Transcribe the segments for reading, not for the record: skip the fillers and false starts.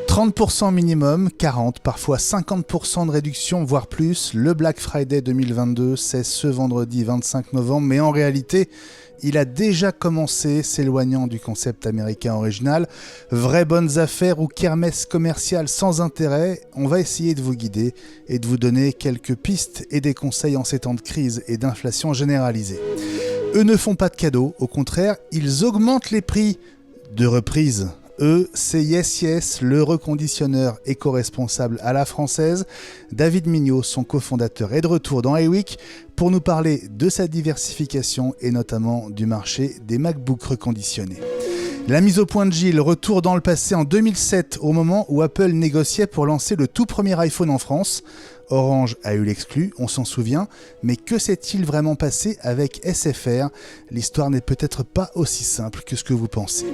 30% minimum, 40, parfois 50% de réduction, voire plus. Le Black Friday 2022, c'est ce vendredi 25 novembre, mais en réalité, il a déjà commencé, s'éloignant du concept américain original. Vraies bonnes affaires ou kermesse commerciale sans intérêt, on va essayer de vous guider et de vous donner quelques pistes et des conseils en ces temps de crise et d'inflation généralisée. Eux ne font pas de cadeaux, au contraire, ils augmentent les prix de reprise. Eux, c'est Yes Yes, le reconditionneur éco-responsable à la française. David Mignot, son cofondateur, est de retour dans iWeek pour nous parler de sa diversification et notamment du marché des MacBooks reconditionnés. La mise au point de Gilles, retour dans le passé en 2007, au moment où Apple négociait pour lancer le tout premier iPhone en France. Orange a eu l'exclu, on s'en souvient, mais que s'est-il vraiment passé avec SFR ? L'histoire n'est peut-être pas aussi simple que ce que vous pensez.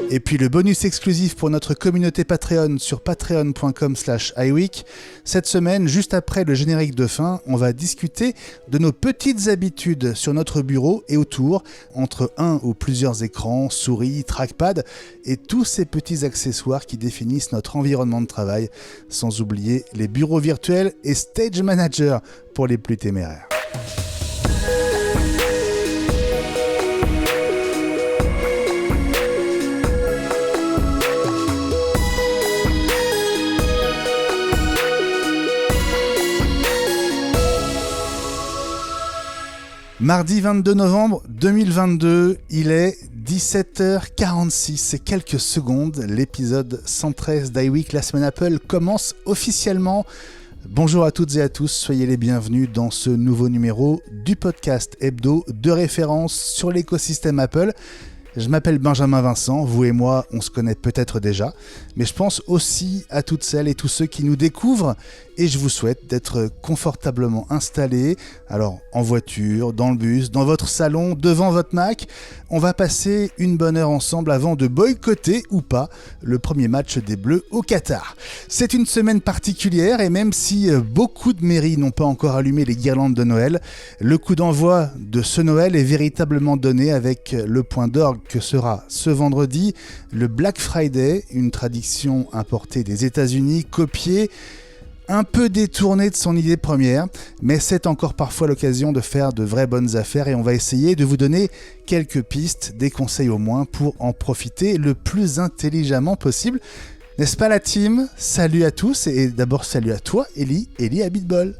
Et puis le bonus exclusif pour notre communauté Patreon sur patreon.com/iWeek. Cette semaine, juste après le générique de fin, on va discuter de nos petites habitudes sur notre bureau et autour, entre un ou plusieurs écrans, souris, trackpad et tous ces petits accessoires qui définissent notre environnement de travail, sans oublier les bureaux virtuels et Stage Manager pour les plus téméraires. Mardi 22 novembre 2022, il est 17h46, c'est quelques secondes, l'épisode 113 d'iWeek, la semaine Apple commence officiellement. Bonjour à toutes et à tous, soyez les bienvenus dans ce nouveau numéro du podcast hebdo de référence sur l'écosystème Apple. Je m'appelle Benjamin Vincent, vous et moi on se connaît peut-être déjà, mais je pense aussi à toutes celles et tous ceux qui nous découvrent et je vous souhaite d'être confortablement installés, alors en voiture, dans le bus, dans votre salon, devant votre Mac. On va passer une bonne heure ensemble avant de boycotter ou pas le premier match des Bleus au Qatar. C'est une semaine particulière et même si beaucoup de mairies n'ont pas encore allumé les guirlandes de Noël, le coup d'envoi de ce Noël est véritablement donné avec le point d'orgue que sera ce vendredi le Black Friday, une tradition importée des États-Unis, copiée, un peu détournée de son idée première, mais c'est encore parfois l'occasion de faire de vraies bonnes affaires et on va essayer de vous donner quelques pistes, des conseils au moins pour en profiter le plus intelligemment possible. N'est-ce pas la team ? Salut à tous et d'abord salut à toi Ellie à BitBall.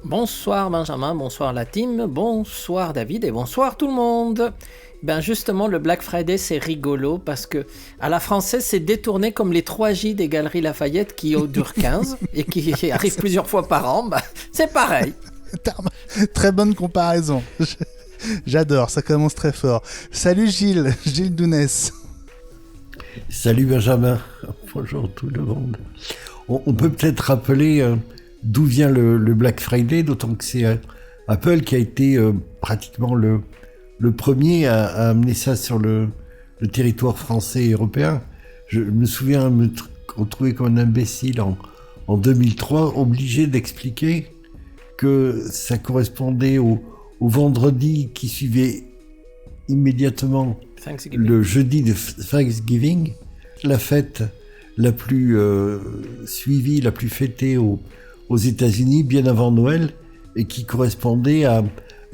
Bonsoir Benjamin, bonsoir la team, bonsoir David et bonsoir tout le monde. Ben justement, le Black Friday, c'est rigolo parce que à la française, c'est détourné comme les 3J des Galeries Lafayette qui durent 15 et qui arrivent plusieurs fois par an. Ben, c'est pareil. Très bonne comparaison. J'adore, ça commence très fort. Salut Gilles Dounès. Salut Benjamin. Bonjour tout le monde. On peut peut-être rappeler d'où vient le Black Friday, d'autant que c'est Apple qui a été pratiquement le premier à amener ça sur le territoire français et européen. Je me souviens me retrouver comme un imbécile en 2003, obligé d'expliquer que ça correspondait au vendredi qui suivait immédiatement le jeudi de Thanksgiving, la fête la plus suivie, la plus fêtée aux États-Unis, bien avant Noël, et qui correspondait à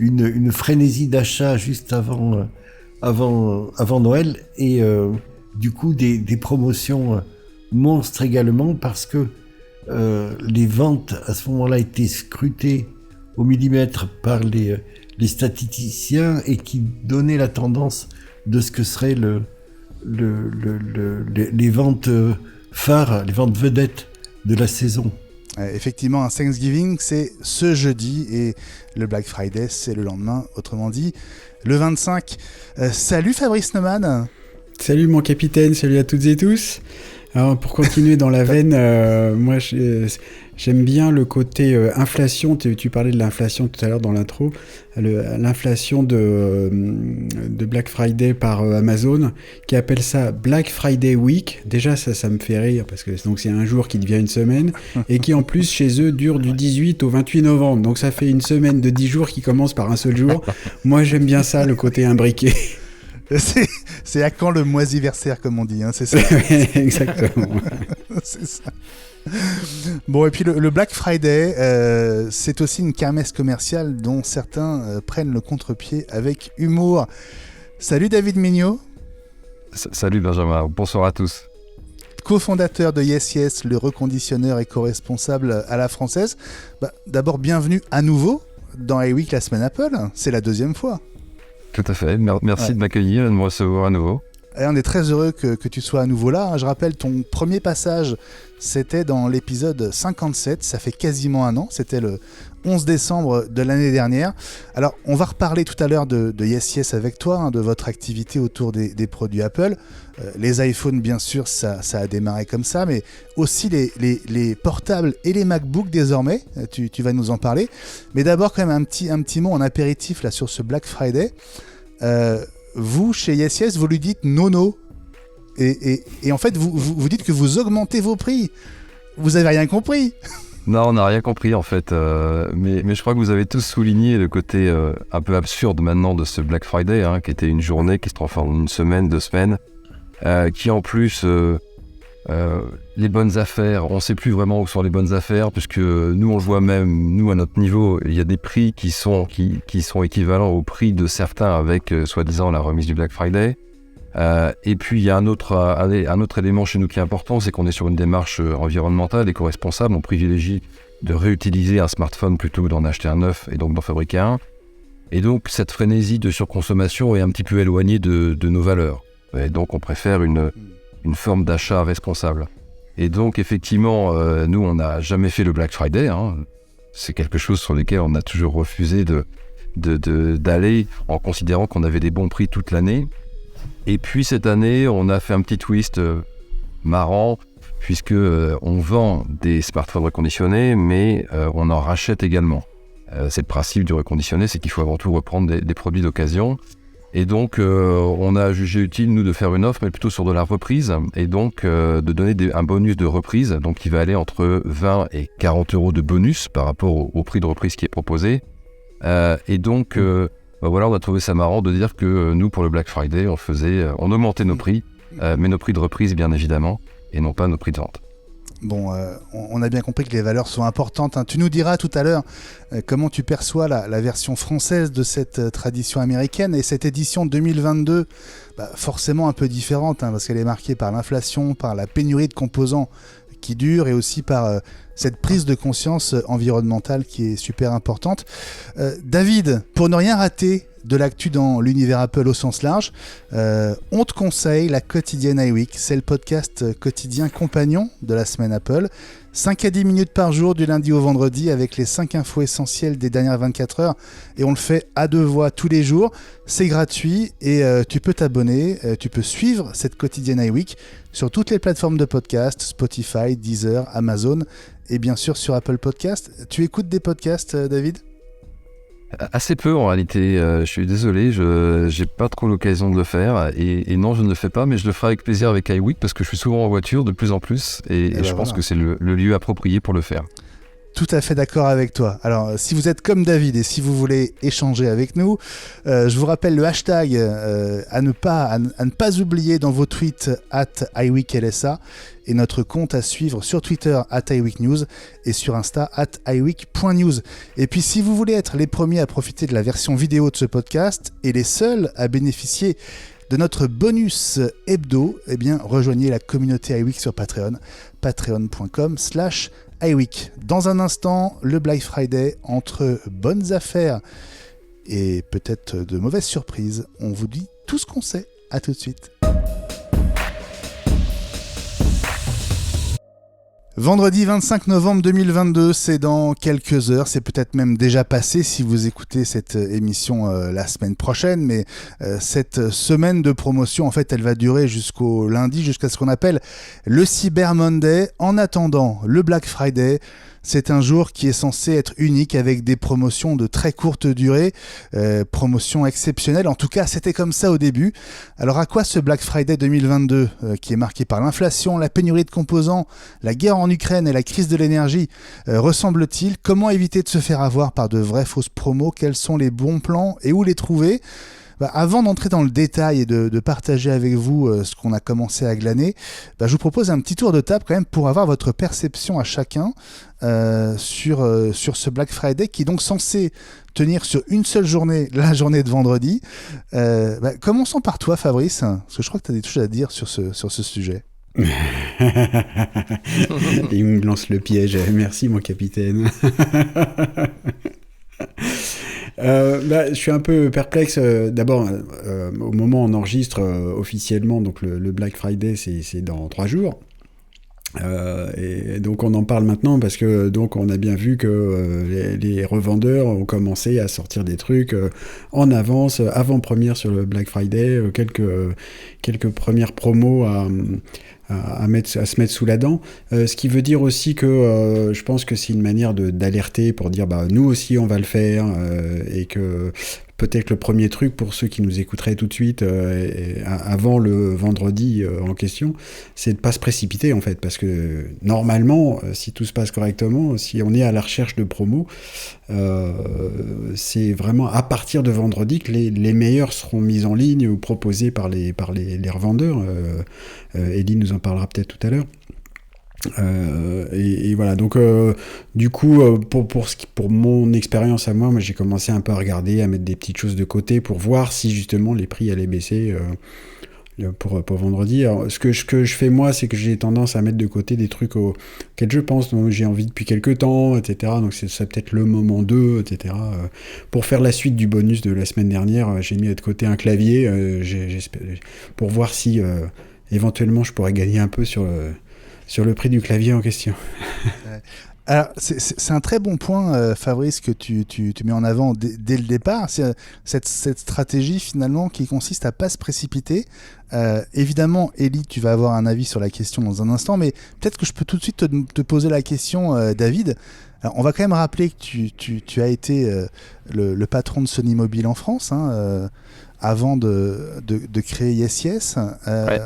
une frénésie d'achat juste avant Noël et du coup des promotions monstres également parce que les ventes à ce moment-là étaient scrutées au millimètre par les statisticiens et qui donnaient la tendance de ce que seraient les ventes phares, les ventes vedettes de la saison. Effectivement, un Thanksgiving, c'est ce jeudi et le Black Friday, c'est le lendemain, autrement dit, le 25. Salut Fabrice Neumann. Salut mon capitaine, salut à toutes et tous. Alors, pour continuer dans la veine, moi j'aime bien le côté inflation. Tu parlais de l'inflation tout à l'heure dans l'intro. L'inflation de Black Friday par Amazon, qui appelle ça Black Friday Week. Déjà, ça me fait rire parce que donc c'est un jour qui devient une semaine et qui en plus chez eux dure du 18 au 28 novembre. Donc ça fait une semaine de 10 jours qui commence par un seul jour. Moi j'aime bien ça, le côté imbriqué. C'est à quand le moisiversaire, comme on dit, hein, c'est ça. Exactement. C'est ça. Bon, et puis le Black Friday, c'est aussi une kermesse commerciale dont certains prennent le contre-pied avec humour. Salut David Mignot. Salut Benjamin, bonsoir à tous. Co-fondateur de Yes Yes, le reconditionneur éco-responsable à la française. D'abord, bienvenue à nouveau dans iWeek la semaine Apple. C'est la deuxième fois. Tout à fait, merci de m'accueillir et de me recevoir à nouveau. Et on est très heureux que tu sois à nouveau là. Je rappelle, ton premier passage, c'était dans l'épisode 57, ça fait quasiment un an, c'était le 11 décembre de l'année dernière. Alors, on va reparler tout à l'heure de Yes Yes avec toi, hein, de votre activité autour des produits Apple. Les iPhones, bien sûr, ça a démarré comme ça, mais aussi les portables et les MacBooks désormais, tu vas nous en parler. Mais d'abord, quand même, un petit mot en apéritif là, sur ce Black Friday. Vous, chez Yes Yes, vous lui dites nono. Et en fait, vous dites que vous augmentez vos prix. Vous avez rien compris. Non, on n'a rien compris en fait. Mais je crois que vous avez tous souligné le côté un peu absurde maintenant de ce Black Friday, hein, qui était une journée qui se transforme en une semaine, 2 semaines, qui en plus, les bonnes affaires, on ne sait plus vraiment où sont les bonnes affaires, puisque nous, on le voit même, nous, à notre niveau, il y a des prix qui sont équivalents au prix de certains avec, soi-disant, la remise du Black Friday. Et puis, il y a un autre élément chez nous qui est important, c'est qu'on est sur une démarche environnementale, éco-responsable. On privilégie de réutiliser un smartphone plutôt que d'en acheter un neuf et donc d'en fabriquer un. Et donc, cette frénésie de surconsommation est un petit peu éloignée de nos valeurs. Et donc, on préfère une forme d'achat responsable. Et donc, effectivement, nous, on n'a jamais fait le Black Friday. Hein. C'est quelque chose sur lequel on a toujours refusé d'aller en considérant qu'on avait des bons prix toute l'année. Et puis, cette année, on a fait un petit twist marrant, puisque on vend des smartphones reconditionnés, mais on en rachète également. C'est le principe du reconditionné, c'est qu'il faut avant tout reprendre des produits d'occasion. Et donc, on a jugé utile, nous, de faire une offre, mais plutôt sur de la reprise, et donc de donner un bonus de reprise, donc qui va aller entre 20 et 40 euros de bonus par rapport au prix de reprise qui est proposé. Et donc, voilà, on a trouvé ça marrant de dire que nous, pour le Black Friday, on augmentait nos prix, mais nos prix de reprise, bien évidemment, et non pas nos prix de vente. Bon, on a bien compris que les valeurs sont importantes, hein. Tu nous diras tout à l'heure comment tu perçois la version française de cette tradition américaine et cette édition 2022, forcément un peu différente, hein, parce qu'elle est marquée par l'inflation, par la pénurie de composants qui dure et aussi par cette prise de conscience environnementale qui est super importante. David, pour ne rien rater de l'actu dans l'univers Apple au sens large, on te conseille la quotidienne iWeek. C'est le podcast quotidien compagnon de la semaine Apple. 5 à 10 minutes par jour du lundi au vendredi avec les 5 infos essentielles des dernières 24 heures. Et on le fait à 2 voix tous les jours. C'est gratuit et tu peux t'abonner, tu peux suivre cette quotidienne iWeek sur toutes les plateformes de podcast, Spotify, Deezer, Amazon et bien sûr sur Apple Podcast. Tu écoutes des podcasts, David ? Assez peu en réalité, je suis désolé, j'ai pas trop l'occasion de le faire et non, je ne le fais pas, mais je le ferai avec plaisir avec iWeek parce que je suis souvent en voiture de plus en plus et je pense que c'est le lieu approprié pour le faire. Tout à fait d'accord avec toi. Alors, si vous êtes comme David et si vous voulez échanger avec nous, je vous rappelle le hashtag à ne pas oublier dans vos tweets @iWeekLSA et notre compte à suivre sur Twitter @iWeekNews et sur Insta @iWeek.news. Et puis, si vous voulez être les premiers à profiter de la version vidéo de ce podcast et les seuls à bénéficier de notre bonus hebdo, eh bien, rejoignez la communauté iWeek sur Patreon, patreon.com/iWeek. Dans un instant, le Black Friday, entre bonnes affaires et peut-être de mauvaises surprises, on vous dit tout ce qu'on sait. À tout de suite. Vendredi 25 novembre 2022, c'est dans quelques heures, c'est peut-être même déjà passé si vous écoutez cette émission la semaine prochaine, mais cette semaine de promotion, en fait, elle va durer jusqu'au lundi, jusqu'à ce qu'on appelle le Cyber Monday. En attendant, le Black Friday, c'est un jour qui est censé être unique avec des promotions de très courte durée, promotions exceptionnelles. En tout cas, c'était comme ça au début. Alors à quoi ce Black Friday 2022 qui est marqué par l'inflation, la pénurie de composants, la guerre en Ukraine et la crise de l'énergie ressemble-t-il ? Comment éviter de se faire avoir par de vraies fausses promos ? Quels sont les bons plans et où les trouver ? Avant d'entrer dans le détail et de partager avec vous ce qu'on a commencé à glaner, je vous propose un petit tour de table quand même pour avoir votre perception à chacun sur ce Black Friday qui est donc censé tenir sur une seule journée, la journée de vendredi. Commençons par toi, Fabrice, parce que je crois que tu as des choses à dire sur ce sujet. Il me lance le piège. Merci, mon capitaine. Je suis un peu perplexe. D'abord, au moment où on enregistre officiellement, donc le Black Friday, c'est dans 3 jours. Et donc on en parle maintenant parce que donc on a bien vu que les revendeurs ont commencé à sortir des trucs en avance, avant-première sur le Black Friday, quelques premières promos à se mettre sous la dent. Ce qui veut dire aussi que je pense que c'est une manière d'alerter pour dire nous aussi on va le faire et que peut-être le premier truc pour ceux qui nous écouteraient tout de suite avant le vendredi en question, c'est de ne pas se précipiter en fait, parce que normalement, si tout se passe correctement, si on est à la recherche de promos, c'est vraiment à partir de vendredi que les meilleurs seront mis en ligne ou proposés par les revendeurs. Ellie nous en parlera peut-être tout à l'heure. Et voilà, donc du coup pour mon expérience à moi, j'ai commencé un peu à regarder, à mettre des petites choses de côté pour voir si justement les prix allaient baisser pour vendredi. Alors, ce que je fais moi, c'est que j'ai tendance à mettre de côté des trucs auxquels je pense, dont j'ai envie depuis quelques temps, etc. Donc c'est peut-être le moment 2, etc. Pour faire la suite du bonus de la semaine dernière, j'ai mis de côté un clavier pour voir si éventuellement je pourrais gagner un peu sur le prix du clavier en question. Alors, c'est un très bon point, Fabrice, que tu mets en avant dès le départ. C'est cette stratégie, finalement, qui consiste à ne pas se précipiter. Évidemment, Ellie, tu vas avoir un avis sur la question dans un instant, mais peut-être que je peux tout de suite te poser la question, David. Alors, on va quand même rappeler que tu as été le patron de Sony Mobile en France, avant de créer Yes Yes. Ouais.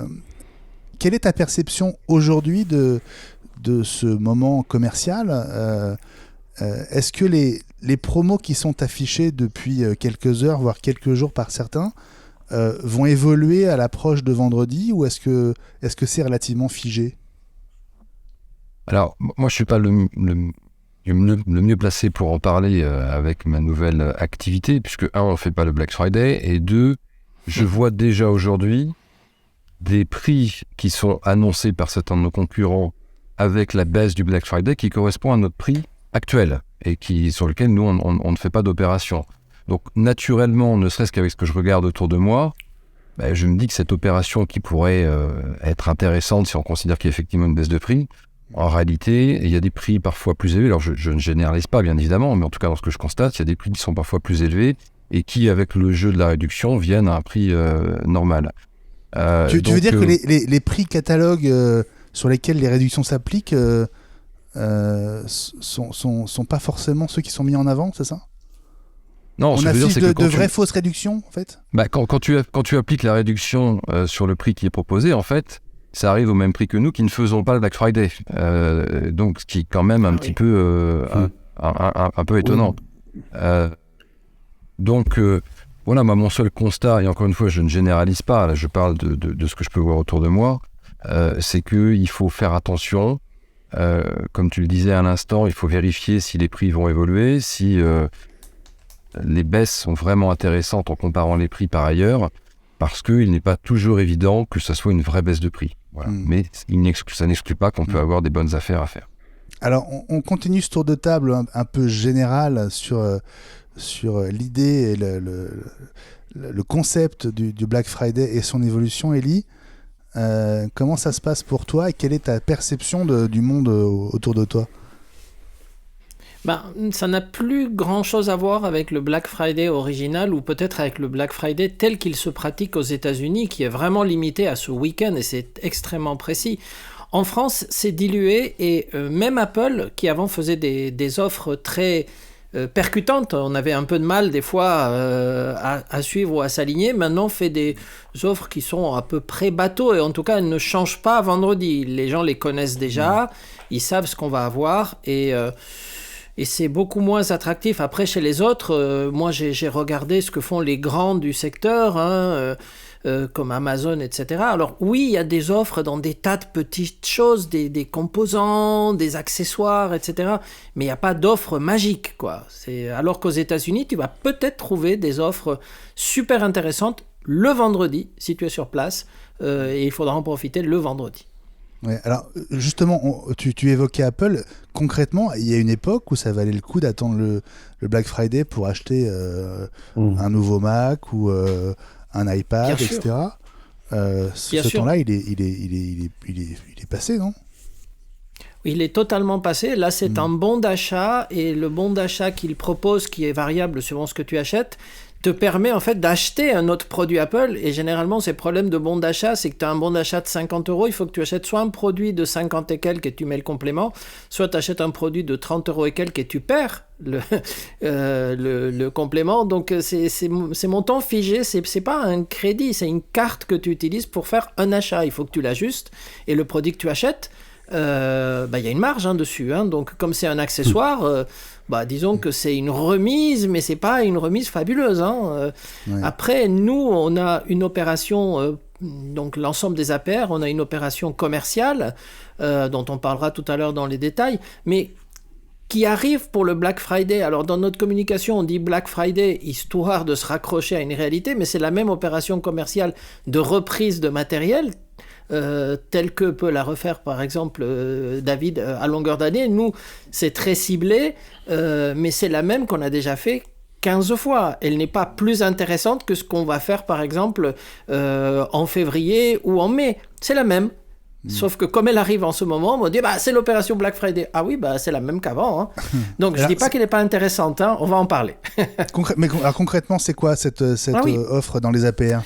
Quelle est ta perception aujourd'hui de ce moment commercial? Est-ce que les promos qui sont affichés depuis quelques heures, voire quelques jours par certains, vont évoluer à l'approche de vendredi, ou est-ce que c'est relativement figé? Alors, moi, je suis pas le mieux placé pour en parler avec ma nouvelle activité, puisque on fait pas le Black Friday, et 2, je vois déjà aujourd'hui des prix qui sont annoncés par certains de nos concurrents avec la baisse du Black Friday qui correspond à notre prix actuel et sur lequel nous, on ne fait pas d'opération. Donc, naturellement, ne serait-ce qu'avec ce que je regarde autour de moi, je me dis que cette opération qui pourrait être intéressante si on considère qu'il y a effectivement une baisse de prix, en réalité, il y a des prix parfois plus élevés. Alors, je ne généralise pas, bien évidemment, mais en tout cas, dans ce que je constate, il y a des prix qui sont parfois plus élevés et qui, avec le jeu de la réduction, viennent à un prix normal. Tu veux dire que les prix catalogues sur lesquels les réductions s'appliquent sont pas forcément ceux qui sont mis en avant, c'est ça? Non, on affiche de vraies fausses réductions, en fait. Quand tu appliques la réduction sur le prix qui est proposé, en fait, ça arrive au même prix que nous qui ne faisons pas le Black Friday. Donc, ce qui est quand même un petit peu un peu étonnant. Donc, voilà, moi, mon seul constat, et encore une fois, je ne généralise pas, là, je parle de ce que je peux voir autour de moi, c'est qu'il faut faire attention. Comme tu le disais à l'instant, il faut vérifier si les prix vont évoluer, si les baisses sont vraiment intéressantes en comparant les prix par ailleurs, parce qu'il n'est pas toujours évident que ce soit une vraie baisse de prix. Voilà. Mais ça n'exclut pas qu'on peut avoir des bonnes affaires à faire. Alors, on continue ce tour de table un peu général sur l'idée et le concept du Black Friday et son évolution. Ellie, comment ça se passe pour toi et quelle est ta perception du monde autour de toi? Ça n'a plus grand-chose à voir avec le Black Friday original ou peut-être avec le Black Friday tel qu'il se pratique aux États-Unis, qui est vraiment limité à ce week-end et c'est extrêmement précis. En France, c'est dilué et même Apple, qui avant faisait des offres très percutantes, on avait un peu de mal des fois à suivre ou à s'aligner, maintenant fait des offres qui sont à peu près bateaux et en tout cas elles ne changent pas vendredi. Les gens les connaissent déjà, ils savent ce qu'on va avoir et Et c'est beaucoup moins attractif. Après, chez les autres, moi j'ai regardé ce que font les grands du secteur, comme Amazon, etc. Alors oui, il y a des offres dans des tas de petites choses, des composants, des accessoires, etc. Mais il n'y a pas d'offre magique, quoi. Alors qu'aux États-Unis, tu vas peut-être trouver des offres super intéressantes le vendredi, si tu es sur place, et il faudra en profiter le vendredi. Ouais, alors justement, tu évoquais Apple. Concrètement, il y a une époque où ça valait le coup d'attendre le Black Friday pour acheter un nouveau Mac ou un iPad, Bien etc. Bien ce sûr. temps-là, il est passé, non? Il est totalement passé. Là, c'est un bon d'achat, et le bon d'achat qu'il propose, qui est variable selon ce que tu achètes, te permet en fait d'acheter un autre produit Apple. Et généralement, ces problèmes de bon d'achat, c'est que tu as un bon d'achat de 50 €, il faut que tu achètes soit un produit de 50 et quelques et tu mets le complément, soit tu achètes un produit de 30 € et quelques et tu perds le complément. Donc c'est montant figé, c'est pas un crédit, c'est une carte que tu utilises pour faire un achat. Il faut que tu l'ajustes, et le produit que tu achètes, y a une marge dessus. Donc comme c'est un accessoire, disons que c'est une remise, mais c'est pas une remise fabuleuse. Ouais. Après, nous, on a une opération, donc l'ensemble des APR, on a une opération commerciale, dont on parlera tout à l'heure dans les détails, mais qui arrive pour le Black Friday. Alors dans notre communication, on dit Black Friday histoire de se raccrocher à une réalité, mais c'est la même opération commerciale de reprise de matériel, telle que peut la refaire par exemple David à longueur d'année. Nous, c'est très ciblé, mais c'est la même qu'on a déjà fait 15 fois. Elle n'est pas plus intéressante que ce qu'on va faire par exemple en février ou en mai. C'est la même. Sauf que comme elle arrive en ce moment, on me dit c'est l'opération Black Friday. Ah oui, c'est la même qu'avant. Donc je ne dis pas qu'elle n'est pas intéressante, on va en parler. Alors concrètement, c'est quoi cette offre dans les APR?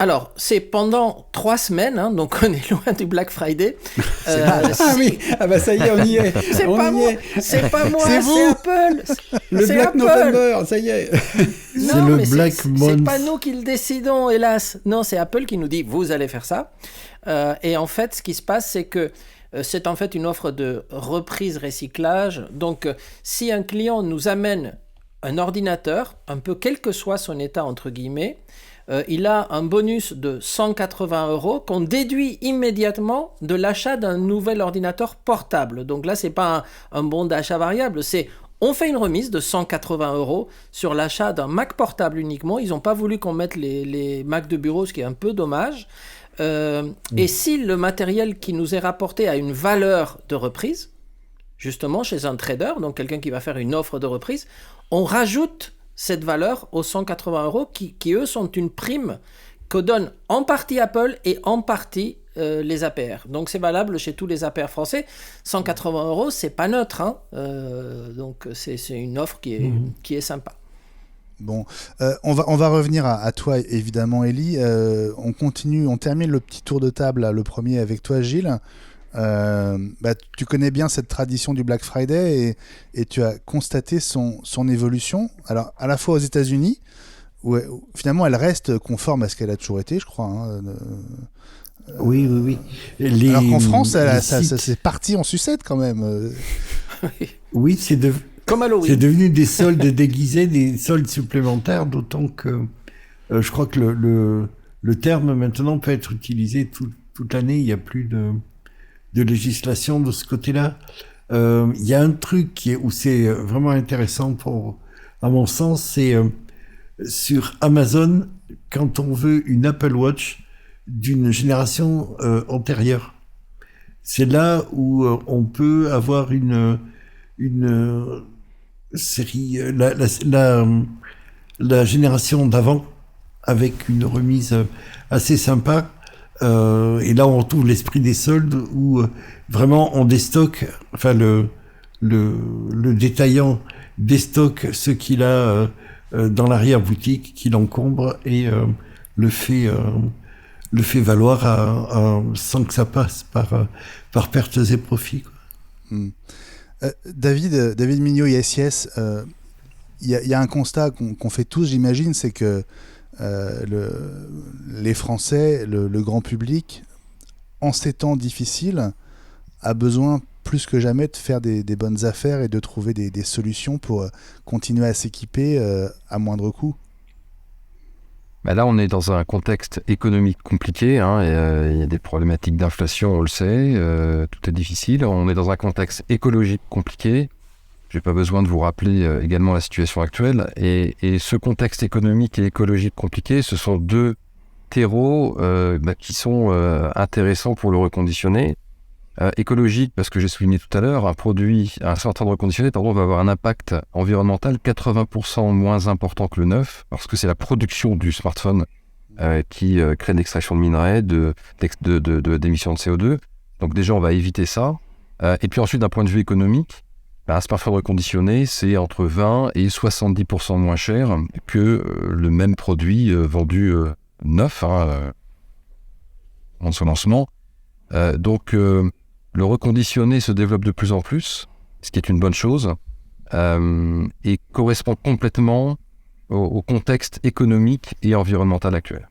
Alors, c'est pendant 3 semaines, donc on est loin du Black Friday. Ah oui, ça y est, on y est. C'est pas moi, c'est Apple. Le C'est Black Apple. November, ça y est. C'est le Black Month. C'est pas nous qui le décidons, hélas. Non, c'est Apple qui nous dit, vous allez faire ça. Et en fait, ce qui se passe, c'est que c'est en fait une offre de reprise-recyclage. Donc, si un client nous amène un ordinateur, un peu quel que soit son état, entre guillemets, il a un bonus de 180 € qu'on déduit immédiatement de l'achat d'un nouvel ordinateur portable. Donc là, c'est pas un bon d'achat variable, on fait une remise de 180 € sur l'achat d'un Mac portable uniquement. Ils n'ont pas voulu qu'on mette les Mac de bureau, ce qui est un peu dommage. Et si le matériel qui nous est rapporté a une valeur de reprise, justement chez un trader, donc quelqu'un qui va faire une offre de reprise, on rajoute cette valeur aux 180 € qui eux sont une prime que donne en partie Apple et en partie les APR. Donc c'est valable chez tous les APR français. 180 €, c'est pas neutre, donc c'est une offre qui est sympa. Bon, on va revenir à toi évidemment, Ellie. On termine le petit tour de table, là, le premier avec toi, Gilles. Tu connais bien cette tradition du Black Friday et tu as constaté son évolution. Alors, à la fois aux États-Unis, où finalement elle reste conforme à ce qu'elle a toujours été, je crois. Oui. Alors qu'en France, ça c'est parti en sucette quand même. Oui, Comme Halloween. C'est devenu des soldes déguisés, des soldes supplémentaires, d'autant que je crois que le terme maintenant peut être utilisé toute l'année. Il n'y a plus de législation de ce côté-là. Il y a un truc où c'est vraiment intéressant à mon sens, c'est sur Amazon, quand on veut une Apple Watch d'une génération antérieure. C'est là où on peut avoir une série, la génération d'avant, avec une remise assez sympa. Et là, on retrouve l'esprit des soldes où vraiment on déstocke, enfin le détaillant déstocke ce qu'il a dans l'arrière-boutique, qu'il encombre et le fait valoir sans que ça passe par pertes et profits, quoi. David Mignot, ISIS, il y a un constat qu'on fait tous, j'imagine, c'est que les Français, le grand public, en ces temps difficiles, a besoin plus que jamais de faire des bonnes affaires et de trouver des solutions pour continuer à s'équiper à moindre coût. Là, on est dans un contexte économique compliqué, hein, et, il y a des problématiques d'inflation, on le sait, tout est difficile. On est dans un contexte écologique compliqué. Je n'ai pas besoin de vous rappeler également la situation actuelle. Et ce contexte économique et écologique compliqué, ce sont deux terreaux qui sont intéressants pour le reconditionner. Écologique, parce que j'ai souligné tout à l'heure, un certain reconditionné va avoir un impact environnemental 80% moins important que le neuf, parce que c'est la production du smartphone qui crée l'extraction de minerais, d'émissions de CO2. Donc déjà, on va éviter ça. Et puis ensuite, d'un point de vue économique, un smartphone reconditionné, c'est entre 20 et 70% moins cher que le même produit vendu neuf en son lancement. Donc, le reconditionné se développe de plus en plus, ce qui est une bonne chose, et correspond complètement au contexte économique et environnemental actuel.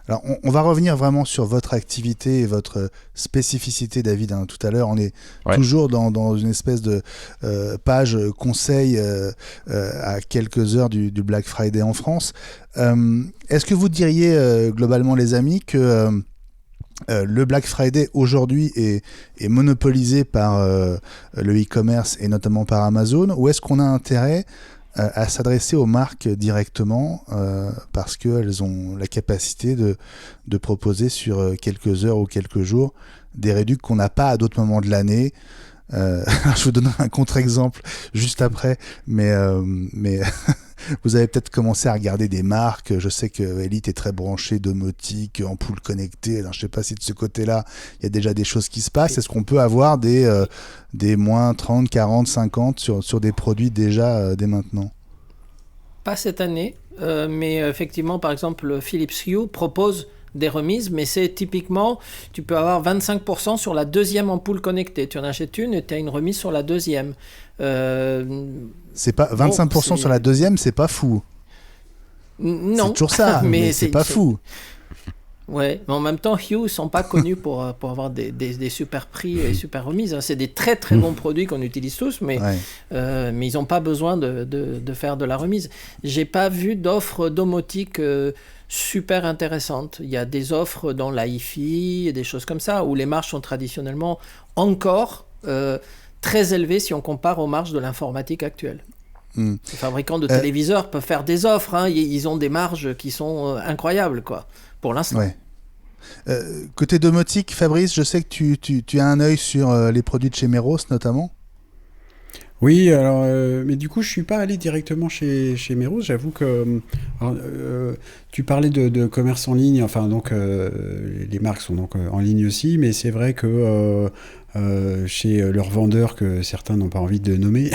Alors, on va revenir vraiment sur votre activité et votre spécificité, David. Tout à l'heure, on est toujours dans une espèce de page conseil à quelques heures du Black Friday en France. Est-ce que vous diriez globalement, les amis, que le Black Friday aujourd'hui est monopolisé par le e-commerce et notamment par Amazon, ou est-ce qu'on a intérêt à s'adresser aux marques directement parce qu'elles ont la capacité de proposer sur quelques heures ou quelques jours des réductions qu'on n'a pas à d'autres moments de l'année. Je vous donnerai un contre-exemple juste après, mais vous avez peut-être commencé à regarder des marques. Je sais que Elite est très branché domotique, ampoule connectée. Alors, je ne sais pas si de ce côté-là, il y a déjà des choses qui se passent. Est-ce qu'on peut avoir des moins 30, 40, 50 sur des produits déjà dès maintenant? Pas cette année, mais effectivement, par exemple, Philips Hue propose des remises, mais c'est typiquement, tu peux avoir 25% sur la deuxième ampoule connectée. Tu en achètes une et tu as une remise sur la deuxième. C'est pas 25% sur la deuxième, c'est pas fou. Non. C'est toujours ça, mais c'est pas fou. Ouais, mais en même temps, Hue ne sont pas connus pour avoir des super prix et super remises. C'est des très très bons produits qu'on utilise tous, mais ils n'ont pas besoin de faire de la remise. J'ai pas vu d'offres domotiques super intéressantes. Il y a des offres dans la hi-fi et des choses comme ça, où les marges sont traditionnellement encore très élevées si on compare aux marges de l'informatique actuelle. Les fabricants de téléviseurs peuvent faire des offres, hein. Ils ont des marges qui sont incroyables, quoi, pour l'instant. Ouais. Côté domotique, Fabrice, je sais que tu as un œil sur les produits de chez Meros notamment. Oui, alors, mais du coup, je suis pas allé directement chez Meros. J'avoue que tu parlais de commerce en ligne. Enfin, donc les marques sont donc en ligne aussi, mais c'est vrai que chez leurs vendeurs que certains n'ont pas envie de nommer,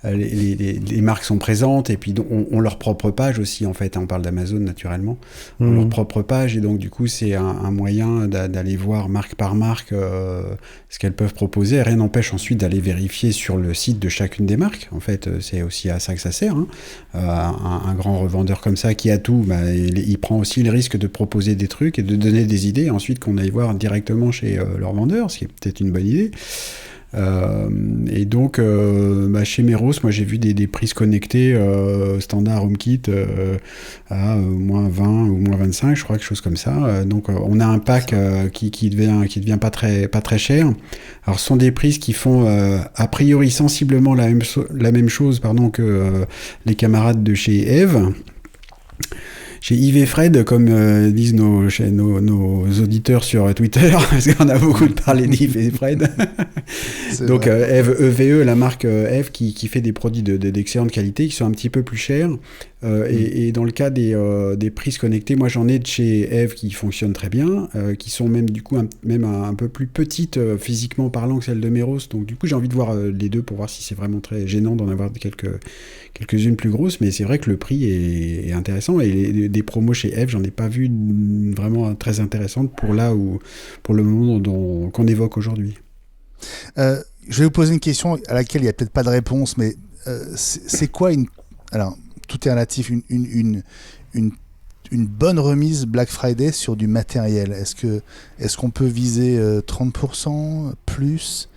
les marques sont présentes et puis on leur propre page aussi, en fait. On parle d'Amazon naturellement, on leur propre page, et donc du coup c'est un moyen d'aller voir marque par marque ce qu'elles peuvent proposer. Rien n'empêche ensuite d'aller vérifier sur le site de chacune des marques. En fait, c'est aussi à ça que ça sert, hein. Un grand revendeur comme ça qui a tout, il prend aussi le risque de proposer des trucs et de donner des idées ensuite qu'on aille voir directement chez leur vendeur, ce qui est peut-être une bonne idée. Et donc chez Meros, moi j'ai vu des prises connectées standard HomeKit à moins 20 ou moins 25, je crois, quelque chose comme ça. Donc on a un pack qui devient pas très cher. Alors ce sont des prises qui font a priori sensiblement la même chose que les camarades de chez Eve. Chez Yves et Fred, comme disent nos auditeurs sur Twitter, parce qu'on a beaucoup parlé d'Yves et Fred. Donc Eve, EVE, la marque Eve qui fait des produits d'excellente qualité, qui sont un petit peu plus chers. Et dans le cas des prises connectées, moi j'en ai de chez Eve qui fonctionnent très bien, qui sont même du coup un peu plus petites physiquement parlant que celles de Meros. Donc du coup j'ai envie de voir les deux pour voir si c'est vraiment très gênant d'en avoir quelques-unes plus grosses, mais c'est vrai que le prix est intéressant, et des promos chez Eve, j'en ai pas vu vraiment très intéressantes pour le moment qu'on évoque aujourd'hui. Je vais vous poser une question à laquelle il n'y a peut-être pas de réponse, mais c'est quoi alors tout est relatif, une bonne remise Black Friday sur du matériel? Est-ce qu'on peut viser 30% plus?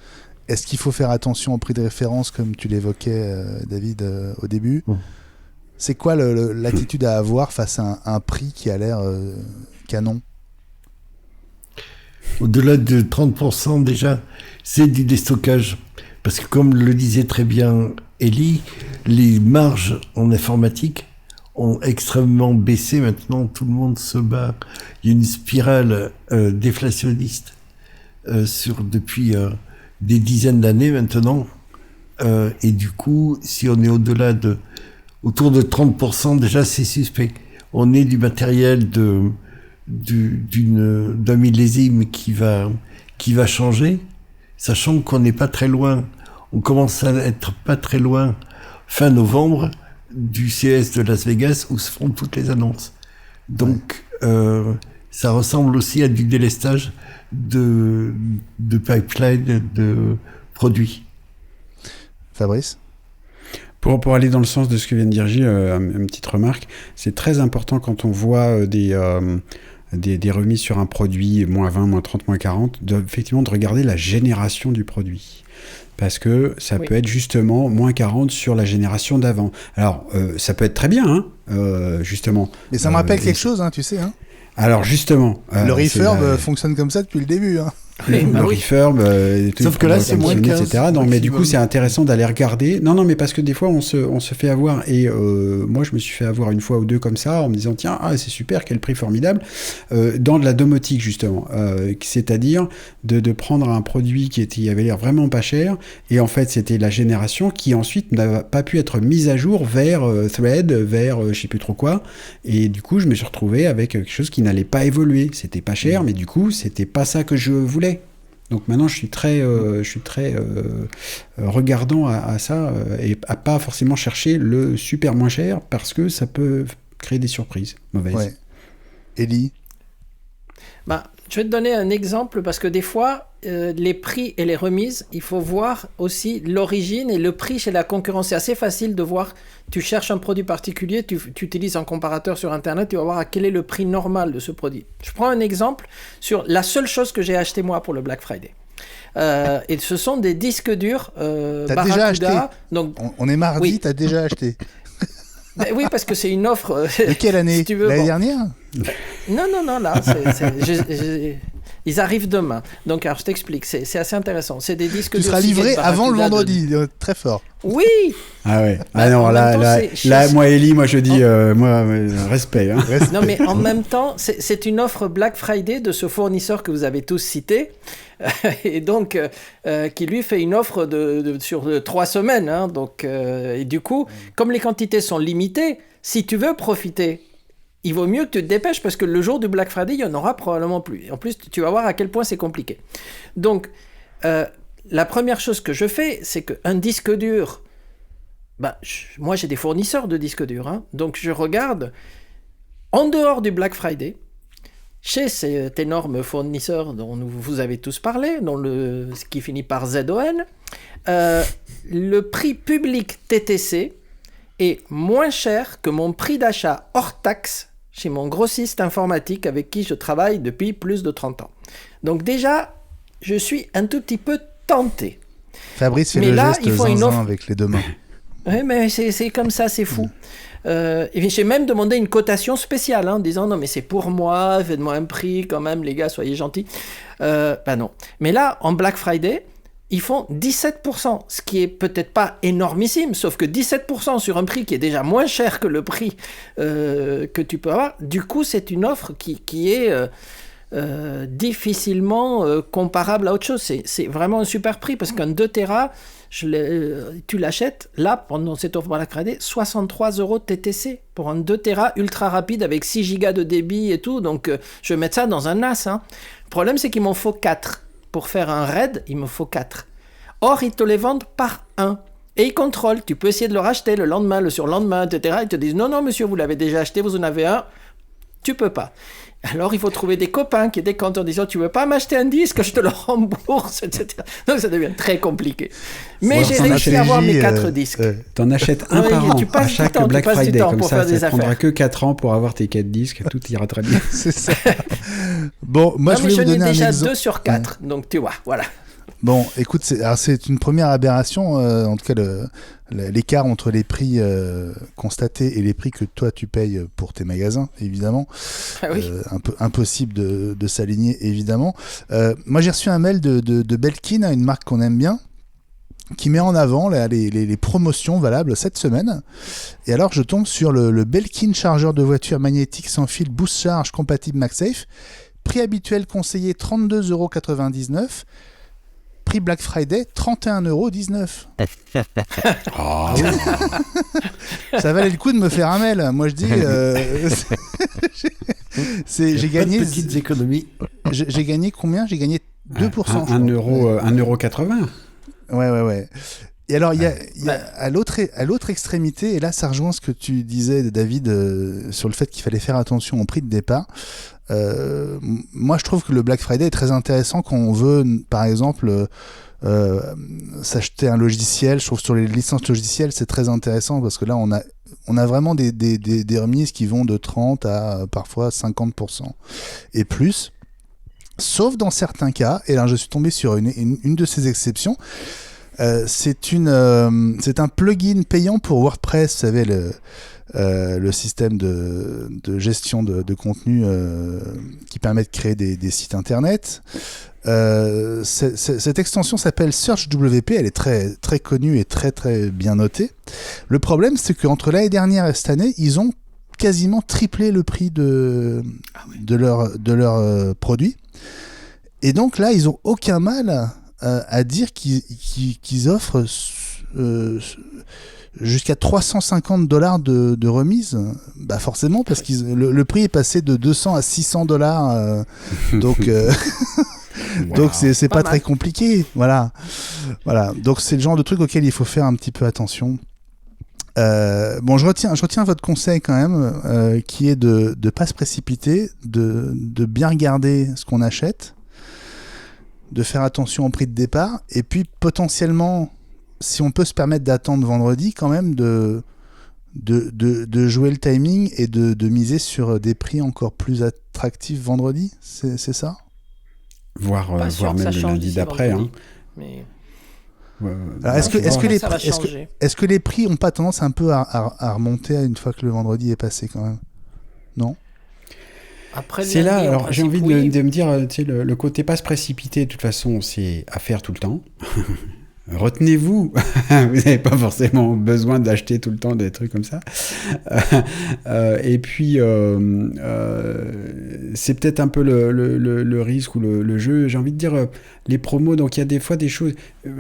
Est-ce qu'il faut faire attention au prix de référence, comme tu l'évoquais, David, au début ? C'est quoi l'attitude à avoir face à un prix qui a l'air canon ? Au-delà de 30% déjà, c'est du déstockage. Parce que comme le disait très bien Elie, les marges en informatique ont extrêmement baissé. Maintenant, tout le monde se bat. Il y a une spirale déflationniste depuis des dizaines d'années maintenant. Et du coup, si on est autour de 30%, déjà c'est suspect. On est du matériel d'un millésime qui va changer, sachant qu'on n'est pas très loin. On commence à être pas très loin fin novembre du CES de Las Vegas où se font toutes les annonces. Donc ça ressemble aussi à du délestage de pipeline de produits. Fabrice ? Pour aller dans le sens de ce que vient de dire Gilles, une petite remarque, c'est très important quand on voit des remises sur un produit, moins 20, moins 30, moins 40, effectivement de regarder la génération du produit. Parce que ça peut être justement moins 40 sur la génération d'avant. Alors, ça peut être très bien, justement. Mais ça me rappelle quelque chose, tu sais. Alors, justement... le refurb fonctionne comme ça depuis le début. Le refurb, sauf que là c'est moins 15, etc. Non, mais du coup c'est intéressant d'aller regarder. Non, mais parce que des fois on se fait avoir, et moi je me suis fait avoir une fois ou deux comme ça en me disant tiens, c'est super, quel prix formidable, dans de la domotique justement, c'est-à-dire de prendre un produit qui avait l'air vraiment pas cher, et en fait c'était la génération qui ensuite n'a pas pu être mise à jour vers Thread, vers je sais plus trop quoi, et du coup je me suis retrouvé avec quelque chose qui n'allait pas évoluer. C'était pas cher, mais du coup c'était pas ça que je voulais. Donc maintenant, je suis très regardant à ça et à pas forcément chercher le super moins cher parce que ça peut créer des surprises mauvaises. Ouais. Elie ? Je vais te donner un exemple parce que des fois, les prix et les remises, il faut voir aussi l'origine et le prix chez la concurrence. C'est assez facile de voir, tu cherches un produit particulier, tu utilises un comparateur sur Internet, tu vas voir à quel est le prix normal de ce produit. Je prends un exemple sur la seule chose que j'ai acheté moi pour le Black Friday. Et ce sont des disques durs T'as déjà acheté ? Donc, on est mardi, oui. T'as déjà acheté ? Oui, parce que c'est une offre... De quelle année ? Si tu veux, L'année dernière ? Non, là, ils arrivent demain. Donc, alors, je t'explique, c'est assez intéressant. C'est des disques tu seras livré avant le vendredi, très fort. Oui. Ah ouais. Ah non, là, moi, Elie, moi, je dis, respect. Hein. Non, mais en même temps, c'est une offre Black Friday de ce fournisseur que vous avez tous cité, et donc, qui lui fait une offre sur 3 semaines. Hein, donc, et du coup, comme les quantités sont limitées, si tu veux profiter, il vaut mieux que tu te dépêches parce que le jour du Black Friday, il n'y en aura probablement plus. En plus, tu vas voir à quel point c'est compliqué. Donc, la première chose que je fais, c'est qu'un disque dur, moi j'ai des fournisseurs de disques durs, hein, donc je regarde en dehors du Black Friday, chez cet énorme fournisseur dont vous avez tous parlé, qui finit par ZON, le prix public TTC est moins cher que mon prix d'achat hors taxe chez mon grossiste informatique avec qui je travaille depuis plus de 30 ans. Donc déjà, je suis un tout petit peu tenté. Fabrice fait le geste zinzin avec les deux mains. Oui, mais c'est comme ça, c'est fou. Et j'ai même demandé une cotation spéciale, en disant non mais c'est pour moi, faites-moi un prix quand même, les gars, soyez gentils. Non. Mais là, en Black Friday, ils font 17%, ce qui est peut-être pas énormissime, sauf que 17% sur un prix qui est déjà moins cher que le prix que tu peux avoir. Du coup, c'est une offre qui est difficilement comparable à autre chose. C'est vraiment un super prix parce qu'un 2 Tera, tu l'achètes là pendant cette offre Black Friday 63 € TTC pour un 2 Tera ultra rapide avec 6 gigas de débit et tout. Donc je vais mettre ça dans un NAS. Hein. Le problème, c'est qu'il m'en faut 4. Pour faire un RAID, il me faut 4. Or, ils te les vendent par 1. Et ils contrôlent. Tu peux essayer de le racheter le lendemain, le surlendemain, etc. Ils te disent non, monsieur, vous l'avez déjà acheté, vous en avez un. Tu peux pas. Alors, il faut trouver des copains qui décantent en disant tu veux pas m'acheter un disque, je te le rembourse, etc. Donc, ça devient très compliqué. Mais j'ai réussi à avoir mes 4 disques. T'en achètes un par an à chaque Black Friday. Comme ça prendra que 4 ans pour avoir tes 4 disques. Tout ira très bien. C'est ça. Bon, moi, je voulais vous donner un exemple. J'en ai déjà 2 sur 4. Donc, tu vois, voilà. Bon, écoute, c'est une première aberration, en tout cas l'écart entre les prix constatés et les prix que toi tu payes pour tes magasins, évidemment. Ah oui. Un peu impossible de s'aligner, évidemment. Moi, j'ai reçu un mail de Belkin, une marque qu'on aime bien, qui met en avant les promotions valables cette semaine. Et alors, je tombe sur le Belkin chargeur de voiture magnétique sans fil Boost Charge compatible MagSafe. Prix habituel conseillé 32,99 €. Prix Black Friday 31,19 €. Ah Ça valait le coup de me faire un mail. Moi, je dis... j'ai gagné... petites économies. J'ai gagné combien ? J'ai gagné 2%. 1,80 €. Ouais. Et alors, il y a à l'autre extrémité, et là, ça rejoint ce que tu disais, David, sur le fait qu'il fallait faire attention au prix de départ. Moi, je trouve que le Black Friday est très intéressant quand on veut, par exemple, s'acheter un logiciel. Je trouve sur les licences logicielles, c'est très intéressant parce que là, on a vraiment des remises qui vont de 30 à parfois 50% et plus. Sauf dans certains cas, et là, je suis tombé sur une de ces exceptions. C'est un plugin payant pour WordPress, vous savez, le système de gestion de contenu qui permet de créer des sites internet. Cette extension s'appelle SearchWP, elle est très, très connue et très, très bien notée. Le problème, c'est qu'entre l'année dernière et cette année, ils ont quasiment triplé le prix de leur produit. Et donc là, ils ont aucun mal à dire qu'ils offrent jusqu'à $350 de remise. Bah forcément, parce que le prix est passé de 200 à $600. Donc donc c'est pas très compliqué. Voilà. Donc c'est le genre de truc auquel il faut faire un petit peu attention. Bon, je retiens votre conseil quand même, qui est de pas se précipiter, de bien regarder ce qu'on achète, de faire attention au prix de départ, et puis potentiellement, si on peut se permettre d'attendre vendredi, quand même de jouer le timing et de miser sur des prix encore plus attractifs vendredi, c'est ça ? Voire même le lundi d'après. Hein. Mais... Alors, est-ce que les prix n'ont pas tendance un peu à remonter une fois que le vendredi est passé quand même ? Non ? Après, c'est là, alors j'ai envie de me dire, tu sais, le côté pas se précipiter, de toute façon, c'est à faire tout le temps. Retenez-vous, vous n'avez pas forcément besoin d'acheter tout le temps des trucs comme ça. Et puis, c'est peut-être un peu le risque ou le jeu. J'ai envie de dire, les promos, donc il y a des fois des choses,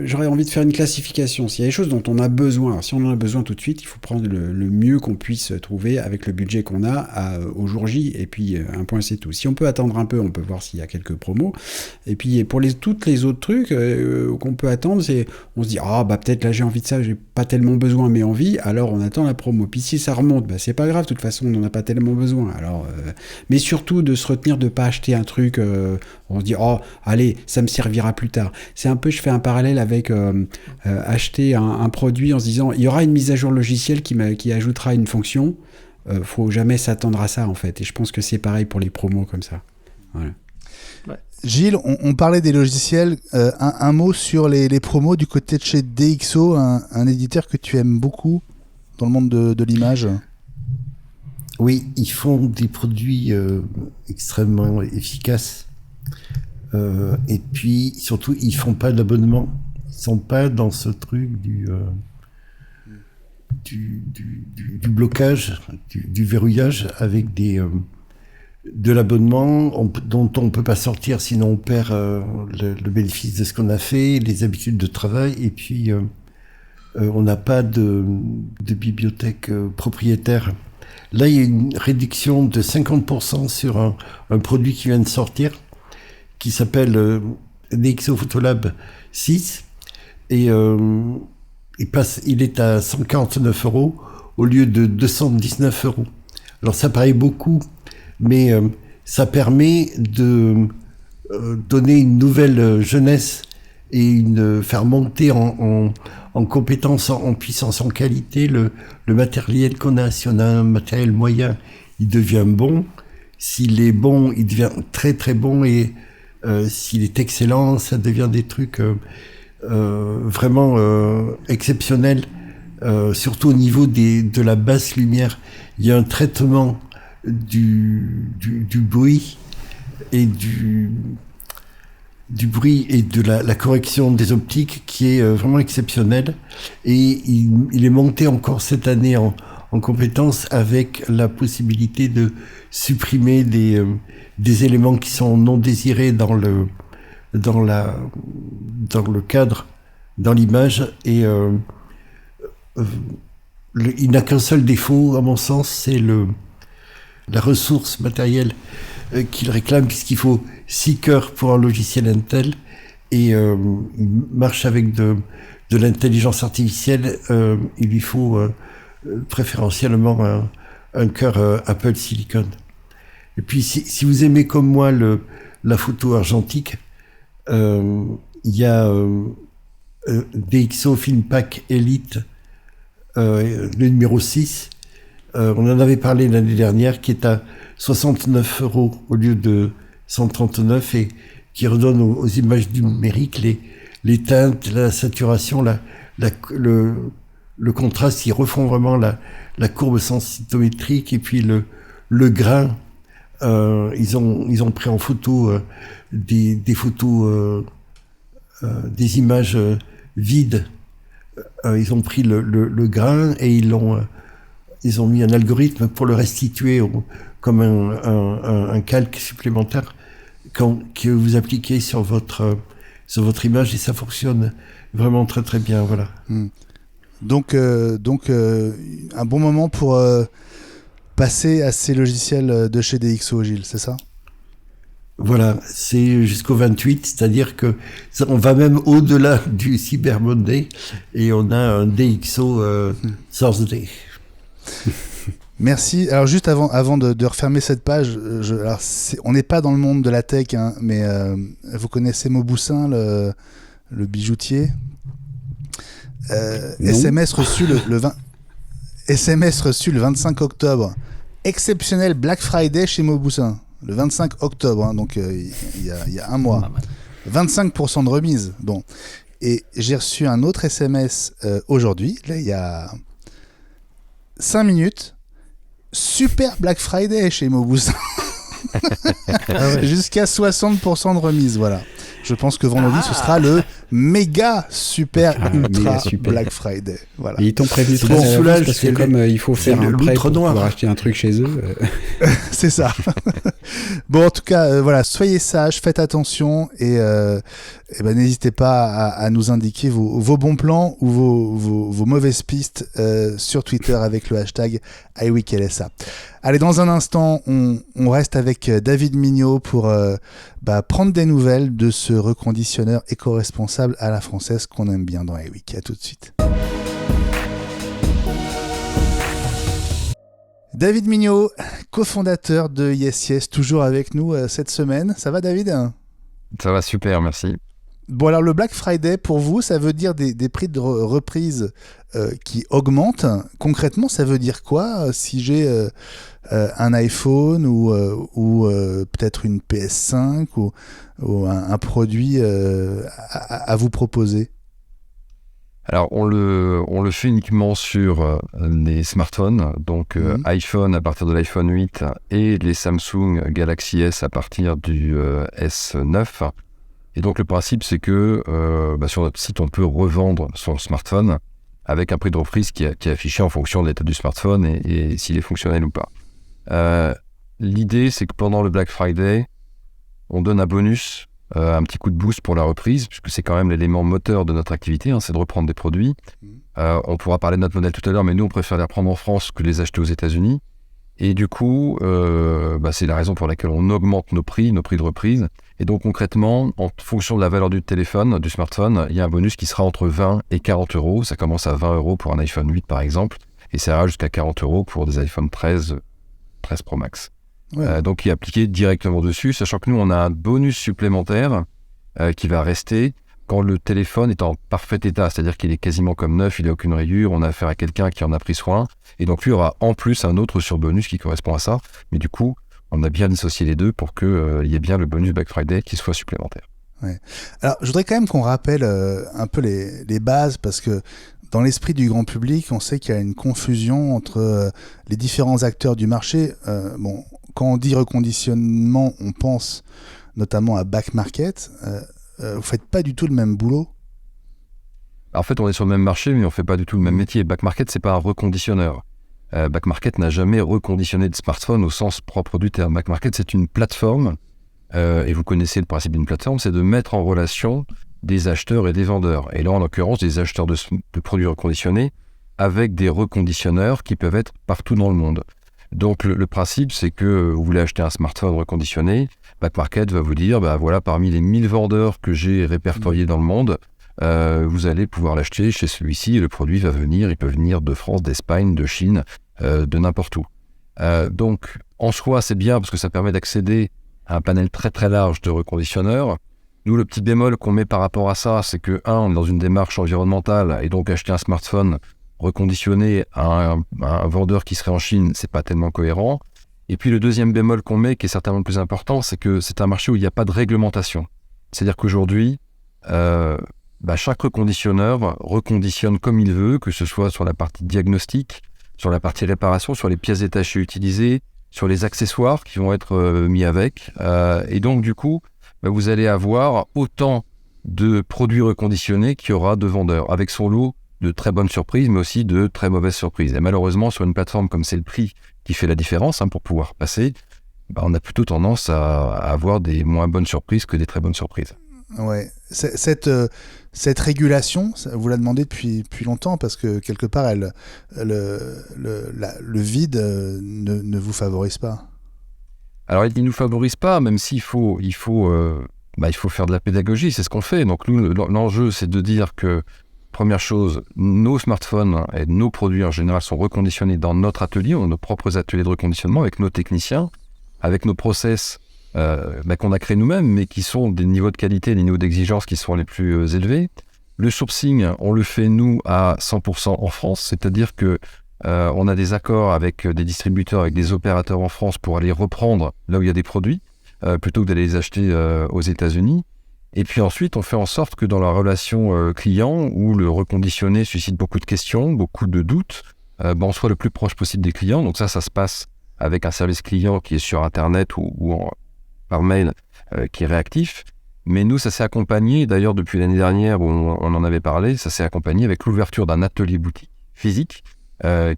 j'aurais envie de faire une classification. S'il y a des choses dont on a besoin, alors si on en a besoin tout de suite, il faut prendre le mieux qu'on puisse trouver avec le budget qu'on a au jour J, et puis un point c'est tout. Si on peut attendre un peu, on peut voir s'il y a quelques promos. Et puis pour toutes les autres trucs qu'on peut attendre, c'est on se dit peut-être là j'ai envie de ça, j'ai pas tellement besoin mais envie, alors on attend la promo. Puis si ça remonte, c'est pas grave, de toute façon on n'en a pas tellement besoin. Alors mais surtout de se retenir de pas acheter un truc, on se dit allez, ça me servira plus tard. C'est un peu, je fais un parallèle avec acheter un produit en se disant il y aura une mise à jour logicielle qui ajoutera une fonction. Faut jamais s'attendre à ça en fait, et je pense que c'est pareil pour les promos comme ça. Voilà. Gilles, on parlait des logiciels. Un mot sur les promos du côté de chez DxO, un éditeur que tu aimes beaucoup dans le monde de l'image. Oui, ils font des produits extrêmement efficaces. Et puis, surtout, ils font pas d'abonnement. Ils sont pas dans ce truc du blocage, du verrouillage avec de l'abonnement dont on peut pas sortir, sinon on perd le bénéfice de ce qu'on a fait, les habitudes de travail, et puis on n'a pas de bibliothèque propriétaire. Là, il y a une réduction de 50% sur un produit qui vient de sortir, qui s'appelle DxO Photolab 6, et il est à 149 € au lieu de 219 €. Alors ça paraît beaucoup, mais ça permet de donner une nouvelle jeunesse et faire monter en compétence, en puissance, en qualité le matériel qu'on a. Si on a un matériel moyen, il devient bon. S'il est bon, il devient très très bon, et s'il est excellent, ça devient des trucs vraiment exceptionnels, surtout au niveau de la basse lumière. Il y a un traitement du bruit et du bruit et de la correction des optiques qui est vraiment exceptionnel, et il est monté encore cette année en compétence avec la possibilité de supprimer des éléments qui sont non désirés dans le cadre, dans l'image, et il n'a qu'un seul défaut à mon sens, c'est la ressource matérielle qu'il réclame, puisqu'il faut 6 cœurs pour un logiciel Intel, et il marche avec de l'intelligence artificielle. Il lui faut préférentiellement un cœur Apple Silicon. Et puis si vous aimez comme moi la photo argentique, il y a DxO Filmpack Elite, le numéro 6. On en avait parlé l'année dernière, qui est à 69 € au lieu de 139, et qui redonne aux images numériques les teintes, la saturation, le contraste. Ils refont vraiment la courbe sensitométrique, et puis le grain. Ils ont pris en photo des photos des images vides. Ils ont pris le grain, et ils ont mis un algorithme pour le restituer comme un calque supplémentaire que vous appliquez sur votre image, et ça fonctionne vraiment très très bien. Voilà. Donc un bon moment pour passer à ces logiciels de chez DxO, Gilles, c'est ça? Voilà, c'est jusqu'au 28, c'est-à-dire que on va même au-delà du Cyber Monday, et on a un DxO Thursday. Merci. Alors juste avant de refermer cette page, on n'est pas dans le monde de la tech, hein, mais vous connaissez Mauboussin, le bijoutier. SMS reçu SMS reçu le 25 octobre. Exceptionnel Black Friday chez Mauboussin. Le 25 octobre, hein, donc il y a un mois. 25% de remise. Bon. Et j'ai reçu un autre SMS aujourd'hui, là, il y a 5 minutes. Super Black Friday chez Mauboussin. Jusqu'à 60% de remise, voilà. Je pense que vendredi, ce sera le méga super ultra super Black Friday. Voilà. Et ils t'ont prévenu très soulage, parce que comme il faut faire un prêt pour pouvoir acheter un truc chez eux. C'est ça. Bon, en tout cas, voilà, soyez sages, faites attention, et n'hésitez pas à nous indiquer vos bons plans ou vos mauvaises pistes sur Twitter avec le hashtag iWeekLSA. Allez, dans un instant, on reste avec David Mignot pour prendre des nouvelles de ce reconditionneur éco-responsable à la française qu'on aime bien dans iWeek. À tout de suite. David Mignot, cofondateur de Yes, toujours avec nous cette semaine. Ça va, David ? Ça va super, merci. Bon, alors le Black Friday, pour vous, ça veut dire des prix de reprise qui augmentent. Concrètement, ça veut dire quoi si j'ai un iPhone ou peut-être une PS5 ou un produit à vous proposer? Alors, on le fait uniquement sur les smartphones, donc iPhone à partir de l'iPhone 8 et les Samsung Galaxy S à partir du S9. Et donc, le principe, c'est que sur notre site, on peut revendre son smartphone avec un prix de reprise qui est affiché en fonction de l'état du smartphone et s'il est fonctionnel ou pas. L'idée, c'est que pendant le Black Friday, on donne un bonus, un petit coup de boost pour la reprise, puisque c'est quand même l'élément moteur de notre activité, hein, c'est de reprendre des produits. On pourra parler de notre modèle tout à l'heure, mais nous, on préfère les reprendre en France que les acheter aux États-Unis. Et du coup, c'est la raison pour laquelle on augmente nos prix de reprise. Et donc concrètement, en fonction de la valeur du téléphone, du smartphone, il y a un bonus qui sera entre 20 et 40 euros. Ça commence à 20 euros pour un iPhone 8 par exemple, et ça ira jusqu'à 40 euros pour des iPhone 13 Pro Max. Ouais. Donc il est appliqué directement dessus, sachant que nous on a un bonus supplémentaire qui va rester quand le téléphone est en parfait état, c'est-à-dire qu'il est quasiment comme neuf, il n'a aucune rayure, on a affaire à quelqu'un qui en a pris soin, et donc lui aura en plus un autre surbonus qui correspond à ça, mais du coup on a bien dissocié les deux pour qu'il y ait bien le bonus Black Friday qui soit supplémentaire. Ouais. Alors, je voudrais quand même qu'on rappelle un peu les bases, parce que dans l'esprit du grand public, on sait qu'il y a une confusion entre les différents acteurs du marché. Quand on dit reconditionnement, on pense notamment à back market. Vous faites pas du tout le même boulot. En fait, on est sur le même marché, mais on fait pas du tout le même métier. Back market, c'est pas un reconditionneur. Back market n'a jamais reconditionné de smartphone au sens propre du terme. Back market, c'est une plateforme. Et vous connaissez le principe d'une plateforme, c'est de mettre en relation des acheteurs et des vendeurs. Et là, en l'occurrence, des acheteurs de produits reconditionnés avec des reconditionneurs qui peuvent être partout dans le monde. Donc, le principe, c'est que vous voulez acheter un smartphone reconditionné, Back Market va vous dire, voilà, parmi les 1000 vendeurs que j'ai répertoriés dans le monde, vous allez pouvoir l'acheter chez celui-ci et le produit va venir, il peut venir de France, d'Espagne, de Chine, de n'importe où. Donc, en soi, c'est bien parce que ça permet d'accéder à un panel très très large de reconditionneurs. Nous, le petit bémol qu'on met par rapport à ça, c'est que, on est dans une démarche environnementale, et donc acheter un smartphone reconditionné à un vendeur qui serait en Chine, c'est pas tellement cohérent. Et puis le deuxième bémol qu'on met, qui est certainement le plus important, c'est que c'est un marché où il n'y a pas de réglementation. C'est-à-dire qu'aujourd'hui, chaque reconditionneur reconditionne comme il veut, que ce soit sur la partie diagnostic, sur la partie réparation, sur les pièces détachées utilisées, sur les accessoires qui vont être mis avec. Et donc, du coup, vous allez avoir autant de produits reconditionnés qu'il y aura de vendeurs, avec son lot de très bonnes surprises, mais aussi de très mauvaises surprises. Et malheureusement, sur une plateforme comme c'est le prix qui fait la différence pour pouvoir passer, on a plutôt tendance à avoir des moins bonnes surprises que des très bonnes surprises. Ouais. Cette régulation, vous la demandez depuis longtemps, parce que quelque part, le vide ne vous favorise pas. Alors, il ne nous favorise pas, même s'il faut faire de la pédagogie, c'est ce qu'on fait. Donc, nous, l'enjeu, c'est de dire que, première chose, nos smartphones et nos produits en général sont reconditionnés dans notre atelier, on a nos propres ateliers de reconditionnement avec nos techniciens, avec nos process qu'on a créés nous-mêmes, mais qui sont des niveaux de qualité, des niveaux d'exigence qui sont les plus élevés. Le sourcing, on le fait nous à 100% en France, c'est-à-dire que on a des accords avec des distributeurs, avec des opérateurs en France pour aller reprendre là où il y a des produits, plutôt que d'aller les acheter aux États-Unis. Et puis ensuite, on fait en sorte que dans la relation client, où le reconditionné suscite beaucoup de questions, beaucoup de doutes, on soit le plus proche possible des clients. Donc ça se passe avec un service client qui est sur Internet ou par mail, qui est réactif. Mais nous, ça s'est accompagné, d'ailleurs depuis l'année dernière où on en avait parlé, ça s'est accompagné avec l'ouverture d'un atelier boutique physique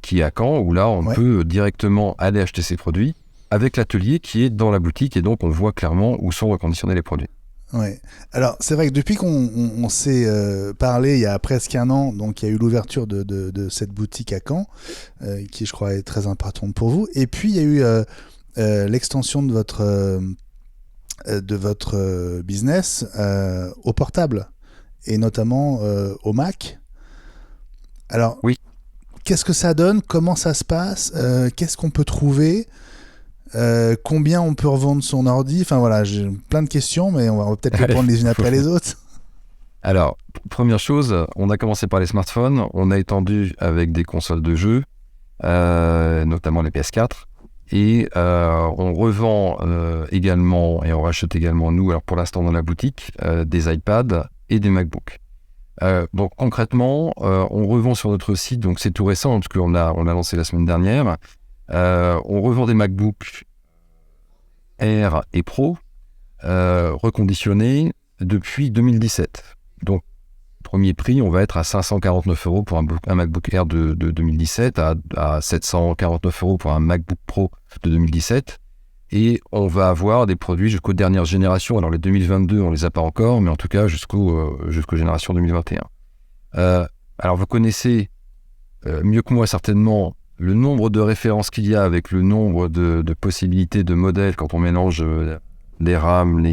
qui est à Caen, où là, on peut directement aller acheter ses produits avec l'atelier qui est dans la boutique, et donc on voit clairement où sont reconditionnés les produits. Ouais. Alors, c'est vrai que depuis qu'on s'est parlé il y a presque un an, donc il y a eu l'ouverture de cette boutique à Caen, qui je crois est très importante pour vous. Et puis il y a eu l'extension de votre business au portable, et notamment au Mac. Alors, oui. Qu'est-ce que ça donne? Comment ça se passe? Qu'est-ce qu'on peut trouver? Combien on peut revendre son ordi? Enfin voilà, j'ai plein de questions, mais on va peut-être les prendre les unes après les autres. Alors, première chose, on a commencé par les smartphones, on a étendu avec des consoles de jeux, notamment les PS4, et on revend également, et on rachète également, nous, alors pour l'instant dans la boutique, des iPads et des MacBooks. Donc concrètement, on revend sur notre site, donc c'est tout récent, parce qu'on a lancé la semaine dernière, on revend des MacBooks Air et Pro reconditionnés depuis 2017. Donc, premier prix, on va être à 549 € pour un MacBook Air de 2017, à 749 € pour un MacBook Pro de 2017. Et on va avoir des produits jusqu'aux dernières générations. Alors les 2022, on les a pas encore, mais en tout cas jusqu'aux générations 2021. Alors vous connaissez mieux que moi certainement le nombre de références qu'il y a avec le nombre de possibilités de modèles quand on mélange les RAM,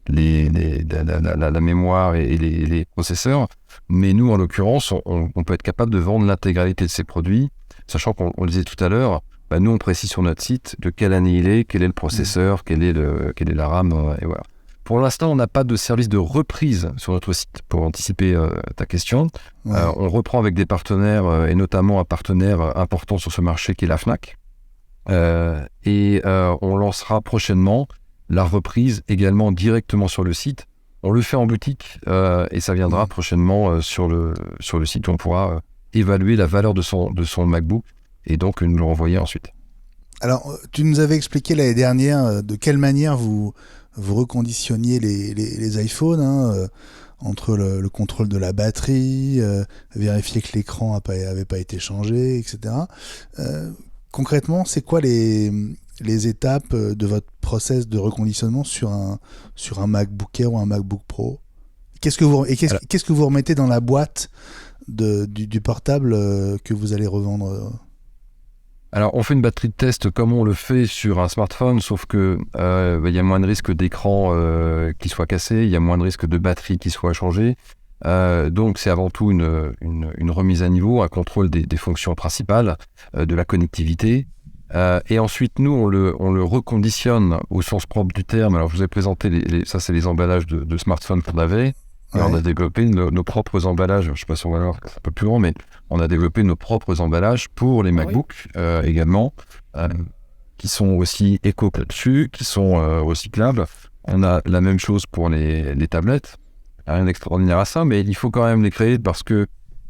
la mémoire et les processeurs. Mais nous, en l'occurrence, on peut être capable de vendre l'intégralité de ces produits, sachant qu'on le disait tout à l'heure, nous, on précise sur notre site de quelle année il est, quel est le processeur, quelle est la RAM, et voilà. Pour l'instant, on n'a pas de service de reprise sur notre site, pour anticiper ta question. Ouais. On reprend avec des partenaires, et notamment un partenaire important sur ce marché qui est la Fnac, On lancera prochainement la reprise également directement sur le site. On le fait en boutique et ça viendra prochainement sur le site où on pourra évaluer la valeur de son MacBook et donc nous le renvoyer ensuite. Alors, tu nous avais expliqué l'année dernière de quelle manière vous reconditionniez les iPhones, entre le contrôle de la batterie, vérifier que l'écran avait pas été changé, etc. Concrètement, c'est quoi les étapes de votre process de reconditionnement sur un MacBook Air ou un MacBook Pro? Qu'est-ce que vous remettez dans la boîte du portable que vous allez revendre? Alors, on fait une batterie de test comme on le fait sur un smartphone, sauf que y a moins de risque d'écran qui soit cassé, il y a moins de risque de batterie qui soit changée. Donc, c'est avant tout une remise à niveau, un contrôle des fonctions principales, de la connectivité. Et ensuite, nous, on le reconditionne au sens propre du terme. Alors, je vous ai présenté, ça c'est les emballages de smartphones qu'on avait. Et on a développé nos propres emballages. Je ne sais pas si on va voir, c'est un peu plus long, mais on a développé nos propres emballages pour les MacBooks également, qui sont aussi éco-conçus, qui sont recyclables. On a la même chose pour les tablettes. Rien d'extraordinaire à ça, mais il faut quand même les créer parce que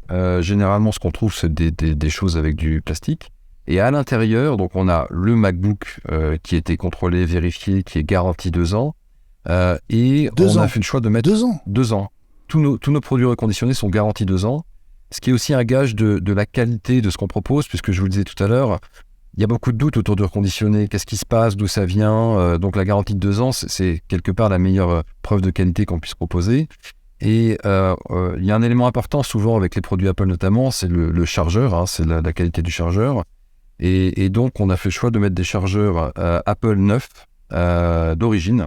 généralement, ce qu'on trouve, c'est des choses avec du plastique. Et à l'intérieur, donc on a le MacBook qui a été contrôlé, vérifié, qui est garanti 2 ans. Et on a fait le choix de mettre 2 ans. 2 ans. Tous nos produits reconditionnés sont garantis 2 ans, ce qui est aussi un gage de la qualité de ce qu'on propose, puisque je vous le disais tout à l'heure, il y a beaucoup de doutes autour du reconditionné. Qu'est-ce qui se passe, d'où ça vient, donc la garantie de 2 ans, c'est quelque part la meilleure preuve de qualité qu'on puisse proposer. Et il y a un élément important souvent avec les produits Apple notamment, c'est le chargeur, c'est la qualité du chargeur. Et donc on a fait le choix de mettre des chargeurs Apple 9 d'origine,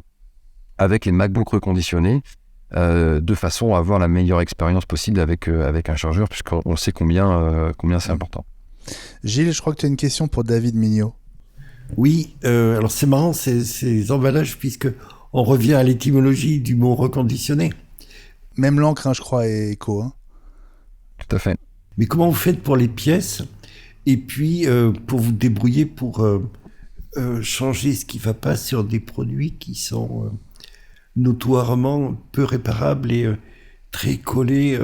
avec les MacBooks reconditionnés, de façon à avoir la meilleure expérience possible avec un chargeur, puisqu'on sait combien c'est important. Gilles, je crois que tu as une question pour David Mignot. Oui, alors c'est marrant ces emballages, puisque on revient à l'étymologie du mot reconditionné. Même l'encre, je crois, est éco. Tout à fait. Mais comment vous faites pour les pièces et puis pour vous débrouiller pour changer ce qui ne va pas sur des produits qui sont notoirement peu réparables et très collés,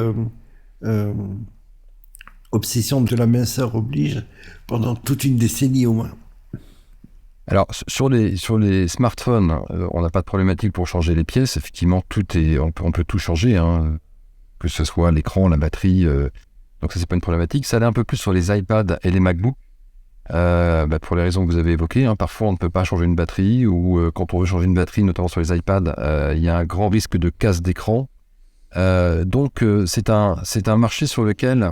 obsession de la minceur oblige, pendant toute une décennie au moins. Alors, sur les smartphones, on n'a pas de problématique pour changer les pièces. Effectivement, on peut tout changer, que ce soit l'écran, la batterie. Donc ça, c'est pas une problématique. Ça allait un peu plus sur les iPads et les MacBooks. Pour les raisons que vous avez évoquées, parfois on ne peut pas changer une batterie, ou quand on veut changer une batterie, notamment sur les iPads, il y a un grand risque de casse d'écran. Donc c'est un marché sur lequel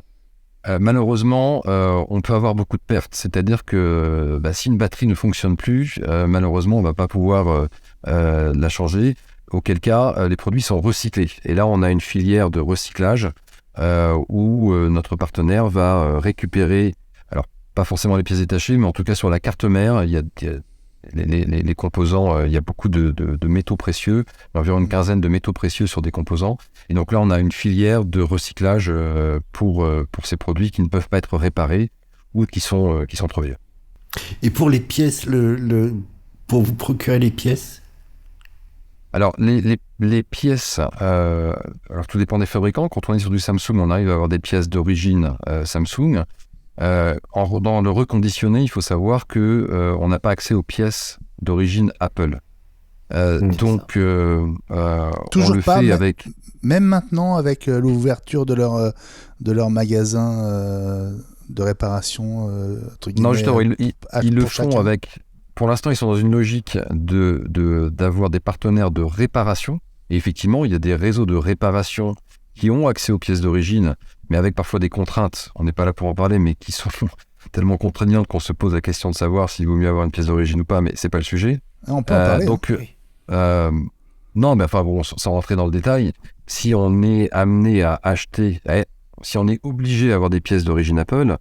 malheureusement on peut avoir beaucoup de pertes. C'est-à-dire que si une batterie ne fonctionne plus, malheureusement on ne va pas pouvoir la changer, auquel cas les produits sont recyclés. Et là on a une filière de recyclage où notre partenaire va récupérer, alors pas forcément les pièces détachées, mais en tout cas sur la carte mère, il y a les composants, il y a beaucoup de métaux précieux, environ une quinzaine de métaux précieux sur des composants. Et donc là, on a une filière de recyclage pour ces produits qui ne peuvent pas être réparés ou qui sont trop vieux. Et pour les pièces, pour vous procurer les pièces? Alors, les pièces, alors tout dépend des fabricants. Quand on est sur du Samsung, on arrive à avoir des pièces d'origine Samsung. Dans le reconditionné, il faut savoir que on n'a pas accès aux pièces d'origine Apple. Donc, toujours on le pas, fait avec... Même maintenant, avec l'ouverture de leur magasin de réparation, entre guillemets, Non, justement, ils le font chacun. avec... Pour l'instant, ils sont dans une logique d'avoir des partenaires de réparation. Et effectivement, il y a des réseaux de réparation qui ont accès aux pièces d'origine, mais avec parfois des contraintes, on n'est pas là pour en parler, mais qui sont tellement contraignantes qu'on se pose la question de savoir s'il vaut mieux avoir une pièce d'origine ou pas, mais c'est pas le sujet. On peut en parler. Donc, non, mais enfin bon, sans rentrer dans le détail, si on est amené à acheter, si on est obligé à avoir des pièces d'origine Apple,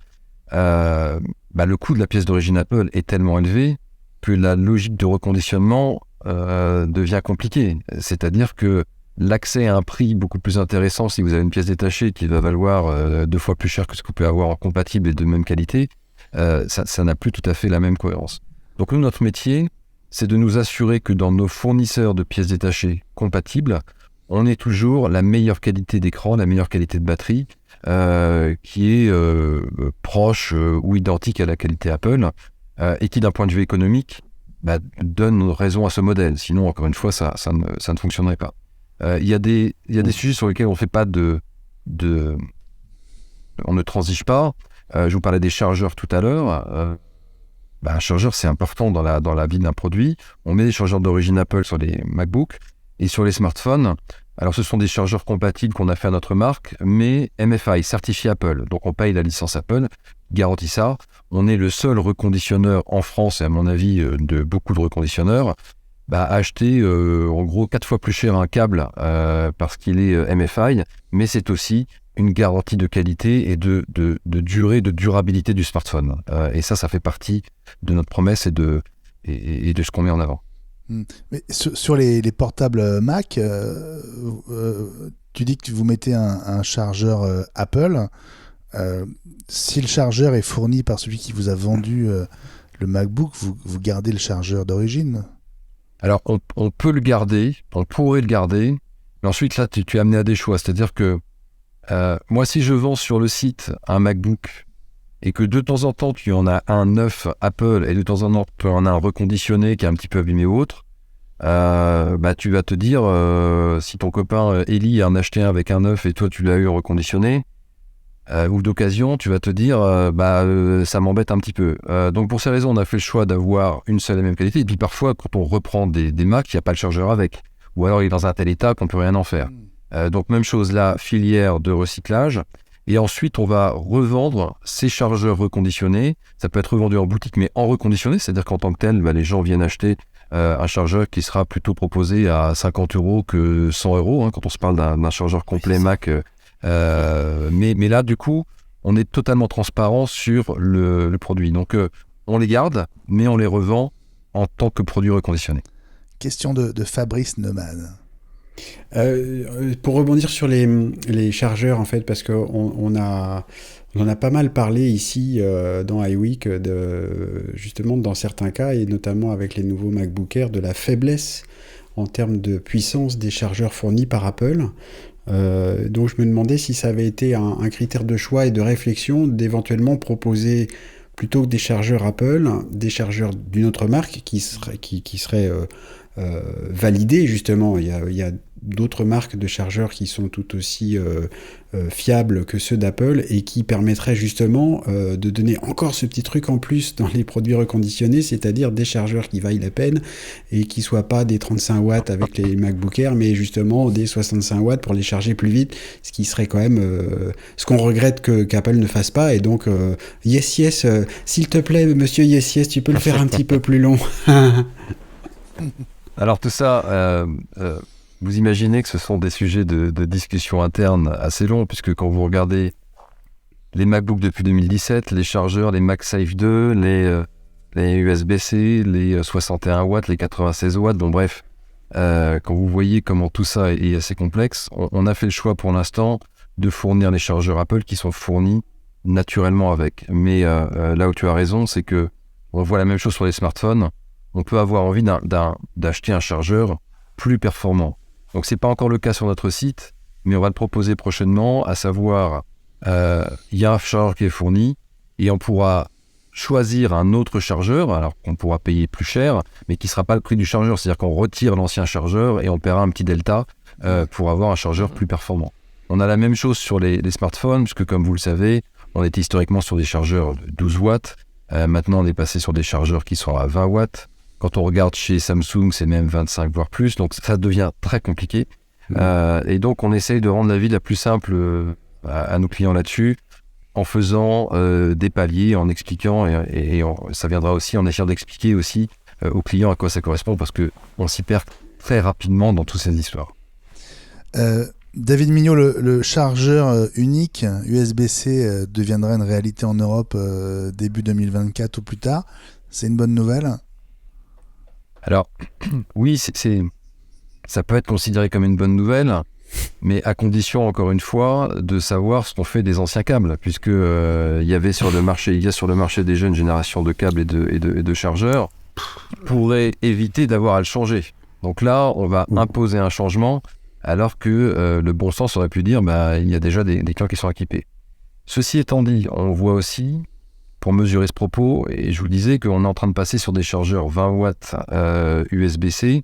le coût de la pièce d'origine Apple est tellement élevé que la logique de reconditionnement devient compliquée. C'est-à-dire que l'accès à un prix beaucoup plus intéressant si vous avez une pièce détachée qui va valoir 2 fois plus cher que ce que vous pouvez avoir en compatible et de même qualité, ça n'a plus tout à fait la même cohérence. Donc nous, notre métier, c'est de nous assurer que dans nos fournisseurs de pièces détachées compatibles, on ait toujours la meilleure qualité d'écran, la meilleure qualité de batterie, qui est proche ou identique à la qualité Apple, et qui d'un point de vue économique donne raison à ce modèle. Sinon, encore une fois, ça ne fonctionnerait pas. Il y a des sujets sur lesquels on fait pas on ne transige pas. Je vous parlais des chargeurs tout à l'heure. Un chargeur, c'est important dans la vie d'un produit. On met des chargeurs d'origine Apple sur les MacBooks et sur les smartphones. Alors, ce sont des chargeurs compatibles qu'on a fait à notre marque, mais MFI, certifié Apple. Donc, on paye la licence Apple, garantit ça. On est le seul reconditionneur en France, et à mon avis, de beaucoup de reconditionneurs, à acheter en gros 4 fois plus cher un câble parce qu'il est MFI, mais c'est aussi une garantie de qualité et de durée, de durabilité du smartphone. Et ça fait partie de notre promesse et de ce qu'on met en avant. Mais sur les portables Mac, tu dis que vous mettez un chargeur Apple. Si le chargeur est fourni par celui qui vous a vendu le MacBook, vous gardez le chargeur d'origine? Alors, on peut le garder, on pourrait le garder, mais ensuite, là, tu es amené à des choix. C'est-à-dire que moi, si je vends sur le site un MacBook et que de temps en temps, tu en as un neuf Apple et de temps en temps, tu en as un reconditionné qui est un petit peu abîmé ou autre, tu vas te dire, si ton copain Eli en a acheté un avec un neuf et toi, tu l'as eu reconditionné, ou d'occasion, tu vas te dire, ça m'embête un petit peu. Donc, pour ces raisons, on a fait le choix d'avoir une seule et même qualité. Et puis, parfois, quand on reprend des Macs, il n'y a pas le chargeur avec. Ou alors, il est dans un tel état qu'on ne peut rien en faire. Donc, même chose là, filière de recyclage. Et ensuite, on va revendre ces chargeurs reconditionnés. Ça peut être revendu en boutique, mais en reconditionné. C'est-à-dire qu'en tant que tel, les gens viennent acheter un chargeur qui sera plutôt proposé à 50 € que 100 €, quand on se parle d'un chargeur complet Mac. Mais là, du coup, on est totalement transparent sur le produit. Donc, on les garde, mais on les revend en tant que produit reconditionné. Question de Fabrice Neumann. Pour rebondir sur les chargeurs, en fait, parce qu'on en a pas mal parlé ici dans iWeek, justement dans certains cas, et notamment avec les nouveaux MacBook Air, de la faiblesse en termes de puissance des chargeurs fournis par Apple. Donc je me demandais si ça avait été un critère de choix et de réflexion d'éventuellement proposer, plutôt que des chargeurs Apple, des chargeurs d'une autre marque qui seraient validés, justement. Il y a d'autres marques de chargeurs qui sont tout aussi fiables que ceux d'Apple et qui permettraient justement de donner encore ce petit truc en plus dans les produits reconditionnés, c'est-à-dire des chargeurs qui vaillent la peine et qui ne soient pas des 35 watts avec les MacBook Air, mais justement des 65 watts pour les charger plus vite, ce qui serait quand même ce qu'on regrette qu'Apple ne fasse pas. Et donc, yes, s'il te plaît, monsieur yes, tu peux le faire un petit peu plus long. Alors tout ça, vous imaginez que ce sont des sujets de discussion interne assez longs, puisque quand vous regardez les MacBook depuis 2017, les chargeurs, les MagSafe 2, les USB-C, les 61 watts, les 96 watts, bon bref, quand vous voyez comment tout ça est assez complexe, on a fait le choix pour l'instant de fournir les chargeurs Apple qui sont fournis naturellement avec. Mais là où tu as raison, c'est que on voit la même chose sur les smartphones. On peut avoir envie d'acheter un chargeur plus performant. Donc, ce n'est pas encore le cas sur notre site, mais on va le proposer prochainement, à savoir, il y a un chargeur qui est fourni et on pourra choisir un autre chargeur, alors qu'on pourra payer plus cher, mais qui ne sera pas le prix du chargeur. C'est-à-dire qu'on retire l'ancien chargeur et on paiera un petit delta pour avoir un chargeur plus performant. On a la même chose sur les smartphones, puisque comme vous le savez, on était historiquement sur des chargeurs de 12 watts. Maintenant, on est passé sur des chargeurs qui sont à 20 watts. Quand on regarde chez Samsung, c'est même 25 voire plus, donc ça devient très compliqué. Et donc on essaye de rendre la vie la plus simple à nos clients là-dessus, en faisant des paliers, en expliquant, et ça viendra aussi en essayant d'expliquer aussi aux clients à quoi ça correspond, parce qu'on s'y perd très rapidement dans toutes ces histoires. David Mignot, le chargeur unique USB-C deviendra une réalité en Europe début 2024 ou plus tard. C'est une bonne nouvelle ? Alors, oui, ça peut être considéré comme une bonne nouvelle. mais à condition, encore une fois, de savoir ce qu'on fait des anciens câbles, puisque il y a sur le marché des jeunes générations de câbles et de chargeurs, pourrait éviter d'avoir à le changer. Donc là, on va imposer un changement, alors que le bon sens aurait pu dire, il y a déjà des clients qui sont équipés. Ceci étant dit, on voit aussi, pour mesurer ce propos, et je vous disais qu'on est en train de passer sur des chargeurs 20 watts USB-C,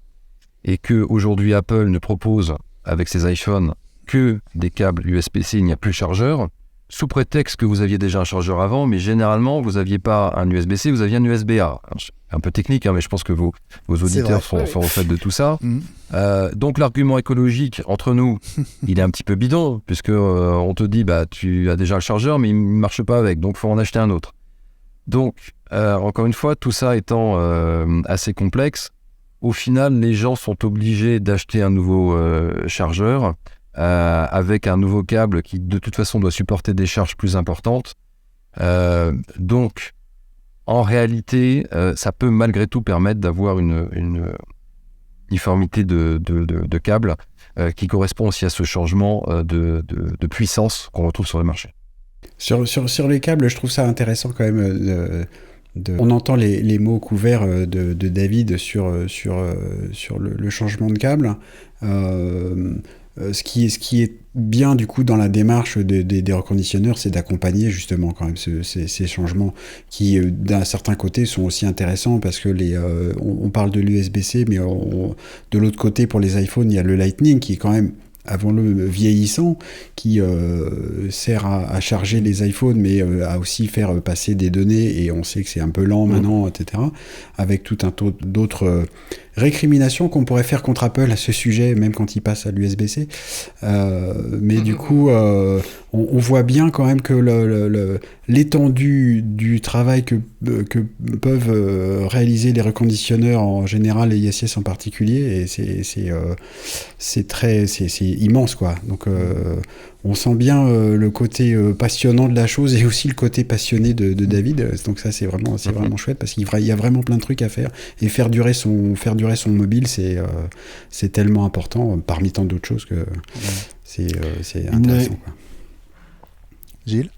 et qu'aujourd'hui Apple ne propose avec ses iPhones que des câbles USB-C, il n'y a plus de chargeur, sous prétexte que vous aviez déjà un chargeur avant, mais généralement vous n'aviez pas un USB-C, vous aviez un USB-A. Un peu technique, mais je pense que vos auditeurs sont au fait de tout ça. Donc l'argument écologique entre nous, il est un petit peu bidon, puisque on te dit tu as déjà le chargeur, mais il ne marche pas avec, donc il faut en acheter un autre. Donc, encore une fois, tout ça étant assez complexe, au final, les gens sont obligés d'acheter un nouveau chargeur avec un nouveau câble qui, de toute façon, doit supporter des charges plus importantes. Donc, en réalité, ça peut malgré tout permettre d'avoir une uniformité de câble qui correspond aussi à ce changement de puissance qu'on retrouve sur le marché. Sur les câbles, je trouve ça intéressant quand même. On entend les mots couverts de David sur le changement de câble. Ce qui est bien du coup dans la démarche des reconditionneurs, c'est d'accompagner justement quand même ces changements qui d'un certain côté sont aussi intéressants parce que on parle de l'USB-C, mais de l'autre côté pour les iPhones il y a le Lightning qui est quand même, avouons-le, vieillissant, qui sert à charger les iPhones, mais à aussi faire passer des données, et on sait que c'est un peu lent maintenant, etc., avec tout un tas d'autres récriminations qu'on pourrait faire contre Apple à ce sujet, même quand il passe à l'USB-C. Mais du coup, on voit bien quand même que l'étendue du travail que peuvent réaliser les reconditionneurs en général et ISS en particulier, et c'est immense, quoi. Donc on sent bien le côté passionnant de la chose et aussi le côté passionné de David. Donc ça c'est vraiment chouette parce qu'il y a vraiment plein de trucs à faire, et faire durer son mobile, c'est tellement important parmi tant d'autres choses que c'est intéressant, quoi. Gilles ?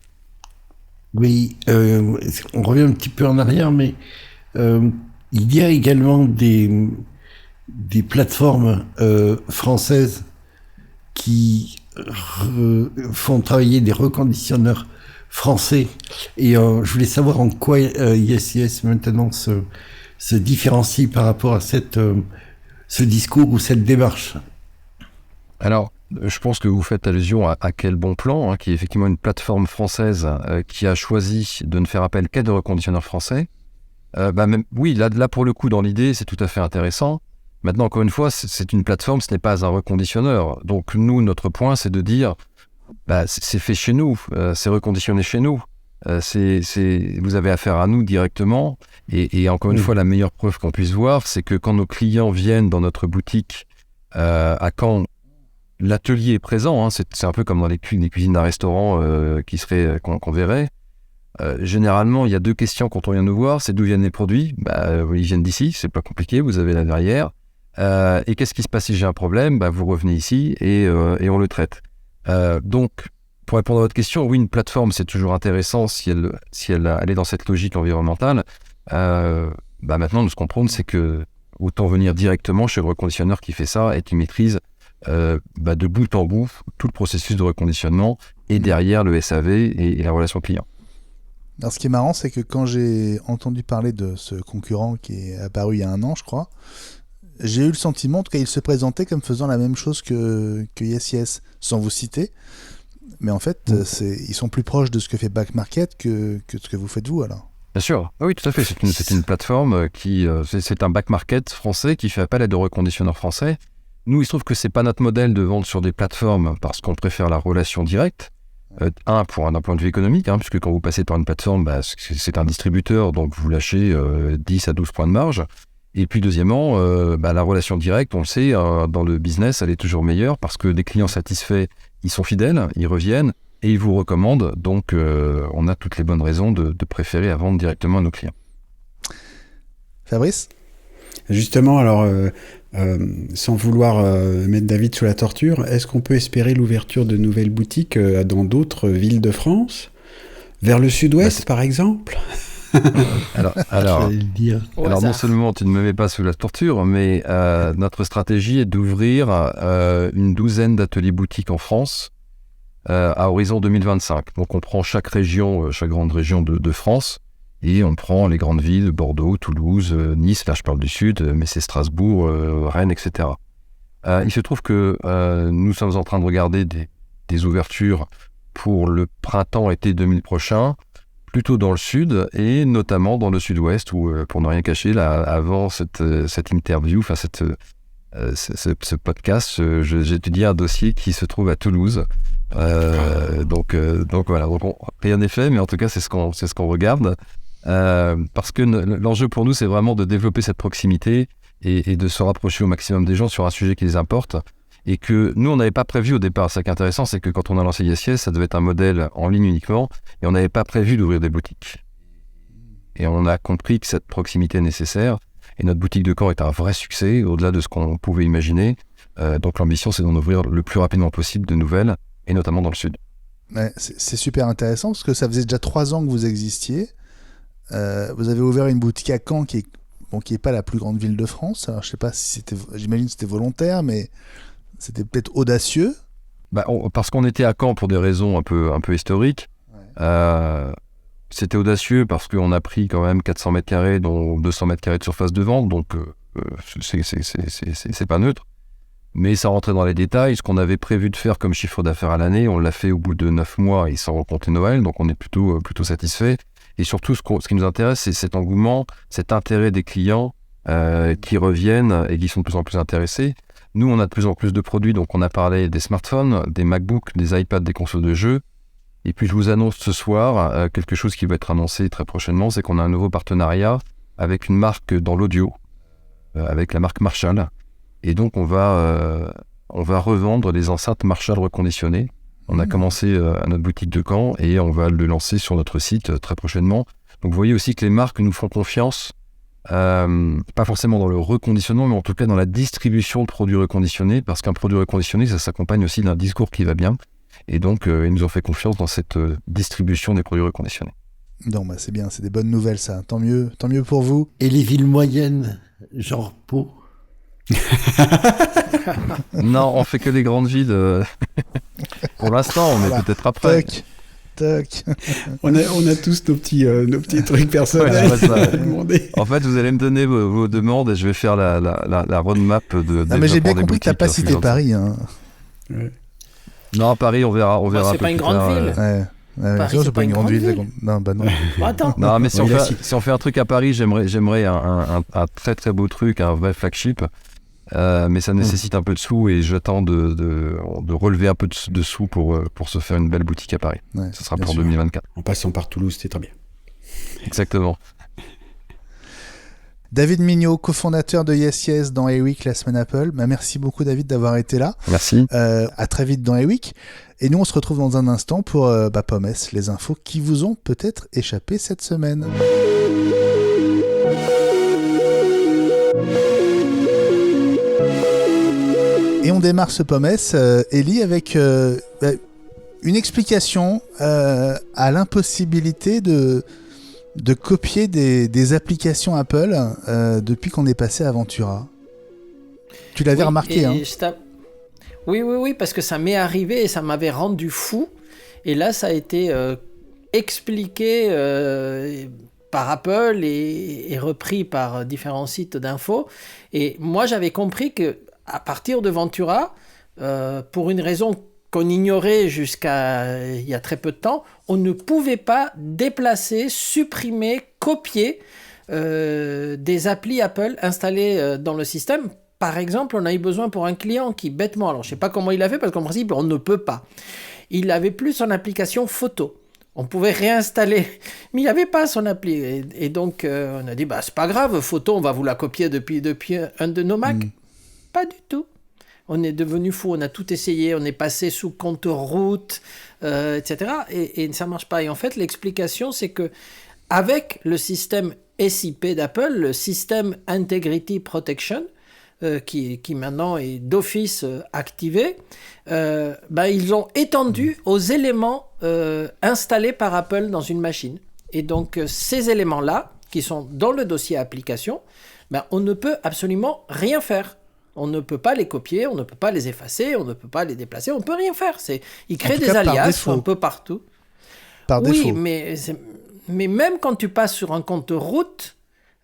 Oui, on revient un petit peu en arrière, mais il y a également des plateformes françaises qui font travailler des reconditionneurs français, et je voulais savoir en quoi ISIS maintenant se différencie par rapport à ce discours ou cette démarche. Alors, je pense que vous faites allusion à Quel Bon Plan, qui est effectivement une plateforme française qui a choisi de ne faire appel qu'à des reconditionneurs français. Oui, là pour le coup, dans l'idée, c'est tout à fait intéressant. Maintenant, encore une fois, c'est une plateforme, ce n'est pas un reconditionneur. Donc nous, notre point, c'est de dire, c'est fait chez nous, c'est reconditionné chez nous. Vous avez affaire à nous directement. Et encore une fois, la meilleure preuve qu'on puisse voir, c'est que quand nos clients viennent dans notre boutique à Caen, l'atelier est présent, c'est un peu comme dans les cuisines d'un restaurant qu'on verrait. Généralement, il y a deux questions quand on vient nous voir, c'est d'où viennent les produits. Ils viennent d'ici, c'est pas compliqué, vous avez là derrière. Et qu'est-ce qui se passe si j'ai un problème ? Vous revenez ici et on le traite. Donc, pour répondre à votre question, oui, une plateforme, c'est toujours intéressant si elle est dans cette logique environnementale. Maintenant, nous, ce qu'on prône, c'est que autant venir directement chez le reconditionneur qui fait ça et qui maîtrise de bout en bout tout le processus de reconditionnement et derrière le SAV et la relation client. Alors, ce qui est marrant, c'est que quand j'ai entendu parler de ce concurrent qui est apparu il y a 1 an, je crois, j'ai eu le sentiment, en tout cas, il se présentait comme faisant la même chose que YesYes, sans vous citer. Mais en fait, ils sont plus proches de ce que fait Back Market que de ce que vous faites vous, alors. Bien sûr, oui, tout à fait. C'est une plateforme c'est un Back Market français qui fait appel à des reconditionneurs français. Nous, il se trouve que c'est pas notre modèle de vendre sur des plateformes parce qu'on préfère la relation directe. D'un point de vue économique, puisque quand vous passez par une plateforme, c'est un distributeur, donc vous lâchez 10 à 12 points de marge. Et puis deuxièmement, la relation directe, on le sait, dans le business, elle est toujours meilleure parce que des clients satisfaits, ils sont fidèles, ils reviennent et ils vous recommandent. Donc, on a toutes les bonnes raisons de préférer à vendre directement à nos clients. Fabrice ? Justement, alors, Sans vouloir mettre David sous la torture, est-ce qu'on peut espérer l'ouverture de nouvelles boutiques dans d'autres villes de France ? Vers le sud-ouest, par exemple ? Alors, J'allais le dire. alors non seulement tu ne me mets pas sous la torture, mais notre stratégie est d'ouvrir une douzaine d'ateliers boutiques en France à horizon 2025. Donc on prend chaque région, chaque grande région de France, et on prend les grandes villes, Bordeaux, Toulouse, Nice, là je parle du sud, mais c'est Strasbourg, Rennes, etc. Il se trouve que nous sommes en train de regarder des ouvertures pour le printemps-été 2000 prochain, plutôt dans le sud et notamment dans le sud-ouest où, pour ne rien cacher, là, avant cette interview, enfin ce podcast, j'étudie un dossier qui se trouve à Toulouse. Donc voilà, rien n'est fait, mais en tout cas c'est ce qu'on regarde. Parce que l'enjeu pour nous, c'est vraiment de développer cette proximité et de se rapprocher au maximum des gens sur un sujet qui les importe. Et que nous, on n'avait pas prévu au départ. Ce qui est intéressant, c'est que quand on a lancé YesYes, ça devait être un modèle en ligne uniquement, et on n'avait pas prévu d'ouvrir des boutiques. Et on a compris que cette proximité est nécessaire, et notre boutique de Caen est un vrai succès, au-delà de ce qu'on pouvait imaginer. Donc l'ambition, c'est d'en ouvrir le plus rapidement possible de nouvelles, et notamment dans le sud. Ouais, c'est super intéressant, parce que ça faisait déjà 3 ans que vous existiez. Vous avez ouvert une boutique à Caen qui est pas la plus grande ville de France. Alors je sais pas si j'imagine que c'était volontaire, mais c'était peut-être audacieux. Parce qu'on était à Caen pour des raisons un peu historiques. Ouais. C'était audacieux parce qu'on a pris quand même 400 mètres carrés, dont 200 mètres carrés de surface de vente, donc c'est pas neutre. Mais ça rentrait dans les détails. Ce qu'on avait prévu de faire comme chiffre d'affaires à l'année, on l'a fait au bout de 9 mois et sans compter Noël, donc on est plutôt satisfait. Et surtout, ce qui nous intéresse, c'est cet engouement, cet intérêt des clients qui reviennent et qui sont de plus en plus intéressés. Nous, on a de plus en plus de produits, donc on a parlé des smartphones, des MacBooks, des iPads, des consoles de jeux. Et puis je vous annonce ce soir quelque chose qui va être annoncé très prochainement, c'est qu'on a un nouveau partenariat avec une marque dans l'audio, avec la marque Marshall. Et donc on va revendre des enceintes Marshall reconditionnées. On a commencé à notre boutique de Caen et on va le lancer sur notre site très prochainement. Donc vous voyez aussi que les marques nous font confiance. Pas forcément dans le reconditionnement, mais en tout cas dans la distribution de produits reconditionnés, parce qu'un produit reconditionné, ça s'accompagne aussi d'un discours qui va bien, et donc ils nous ont fait confiance dans cette distribution des produits reconditionnés. Non, c'est bien, c'est des bonnes nouvelles ça, tant mieux pour vous. Et les villes moyennes, genre Pau? Non, on fait que les grandes villes pour l'instant, mais peut-être après. Toc. On a tous nos petits trucs personnels. Ouais, en fait, vous allez me donner vos demandes et je vais faire la roadmap de. Mais j'ai bien compris que t'as pas cité Paris. Hein. Ouais. Non, Paris, on verra. C'est pas une grande ville. Paris, c'est pas une grande ville. Non, non. Attends. Non, mais si on fait un truc à Paris, j'aimerais un très très beau truc, un vrai flagship. Mais ça nécessite un peu de sous et j'attends de relever un peu de sous pour se faire une belle boutique à Paris. Ouais, ça sera pour 2024. En passant par Toulouse, c'est très bien. Exactement. David Mignot, cofondateur de YesYes dans A-Week, la semaine Apple. Merci beaucoup David d'avoir été là. Merci. À très vite dans A-Week. Et nous on se retrouve dans un instant pour Pommes, les infos qui vous ont peut-être échappé cette semaine. Et on démarre ce Pommes, Ellie, avec une explication à l'impossibilité de copier des applications Apple depuis qu'on est passé à Ventura. Tu l'avais remarqué, hein? Oui, parce que ça m'est arrivé et ça m'avait rendu fou. Et là, ça a été expliqué par Apple et repris par différents sites d'infos. Et moi, j'avais compris que à partir de Ventura, pour une raison qu'on ignorait jusqu'à il y a très peu de temps, on ne pouvait pas déplacer, supprimer, copier des applis Apple installées dans le système. Par exemple, on a eu besoin pour un client qui, bêtement, alors je ne sais pas comment il a fait, parce qu'en principe, on ne peut pas. Il n'avait plus son application photo. On pouvait réinstaller, mais il n'y avait pas son appli. Et donc, on a dit, c'est pas grave, photo, on va vous la copier depuis un de nos Mac. Pas du tout. On est devenu fou, on a tout essayé, on est passé sous compte route, etc. Et ça ne marche pas. Et en fait, l'explication, c'est que avec le système SIP d'Apple, le System Integrity Protection, qui maintenant est d'office activé, ils ont étendu aux éléments installés par Apple dans une machine. Et donc, ces éléments-là, qui sont dans le dossier application, on ne peut absolument rien faire. On ne peut pas les copier, on ne peut pas les effacer, on ne peut pas les déplacer, on ne peut rien faire. Ils créent des alias un peu partout. Par défaut. Mais même quand tu passes sur un compte route,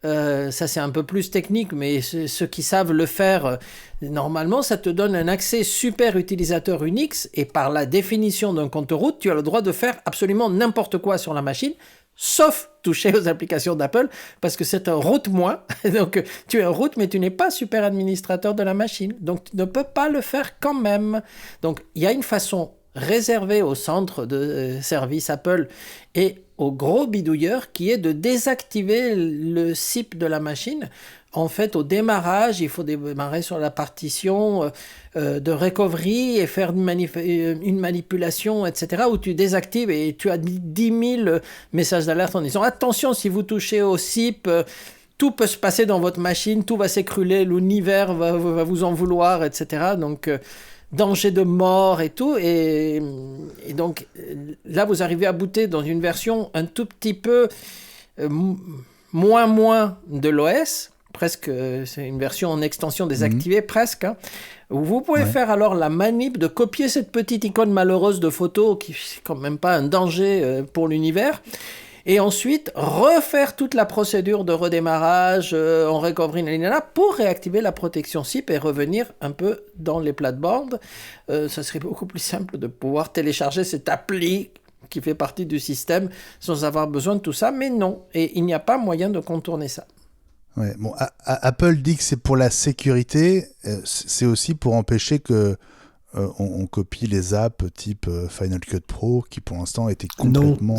ça c'est un peu plus technique, mais ceux qui savent le faire, normalement, ça te donne un accès super utilisateur Unix, et par la définition d'un compte route, tu as le droit de faire absolument n'importe quoi sur la machine, sauf toucher aux applications d'Apple, parce que c'est un route moins. Donc, tu es un route, mais tu n'es pas super administrateur de la machine. Donc, tu ne peux pas le faire quand même. Donc, il y a une façon réservée au centre de service Apple et aux gros bidouilleurs qui est de désactiver le SIP de la machine. En fait, au démarrage, il faut démarrer sur la partition de recovery et faire une manipulation, etc., où tu désactives et tu as 10 000 messages d'alerte en disant « Attention, si vous touchez au SIP, tout peut se passer dans votre machine, tout va s'écrouler, l'univers va vous en vouloir, etc. » Donc, danger de mort et tout. Et donc, là, vous arrivez à booter dans une version un tout petit peu moins de l'OS. Presque, c'est une version en extension désactivée, presque. Hein. Vous pouvez faire alors la manip de copier cette petite icône malheureuse de photo qui n'est quand même pas un danger pour l'univers. Et ensuite, refaire toute la procédure de redémarrage en recovery pour réactiver la protection SIP et revenir un peu dans les plates-bandes. Ça serait beaucoup plus simple de pouvoir télécharger cette appli qui fait partie du système sans avoir besoin de tout ça, mais non. Et il n'y a pas moyen de contourner ça. Ouais, bon, Apple dit que c'est pour la sécurité, c'est aussi pour empêcher que on copie les apps type Final Cut Pro qui pour l'instant étaient complètement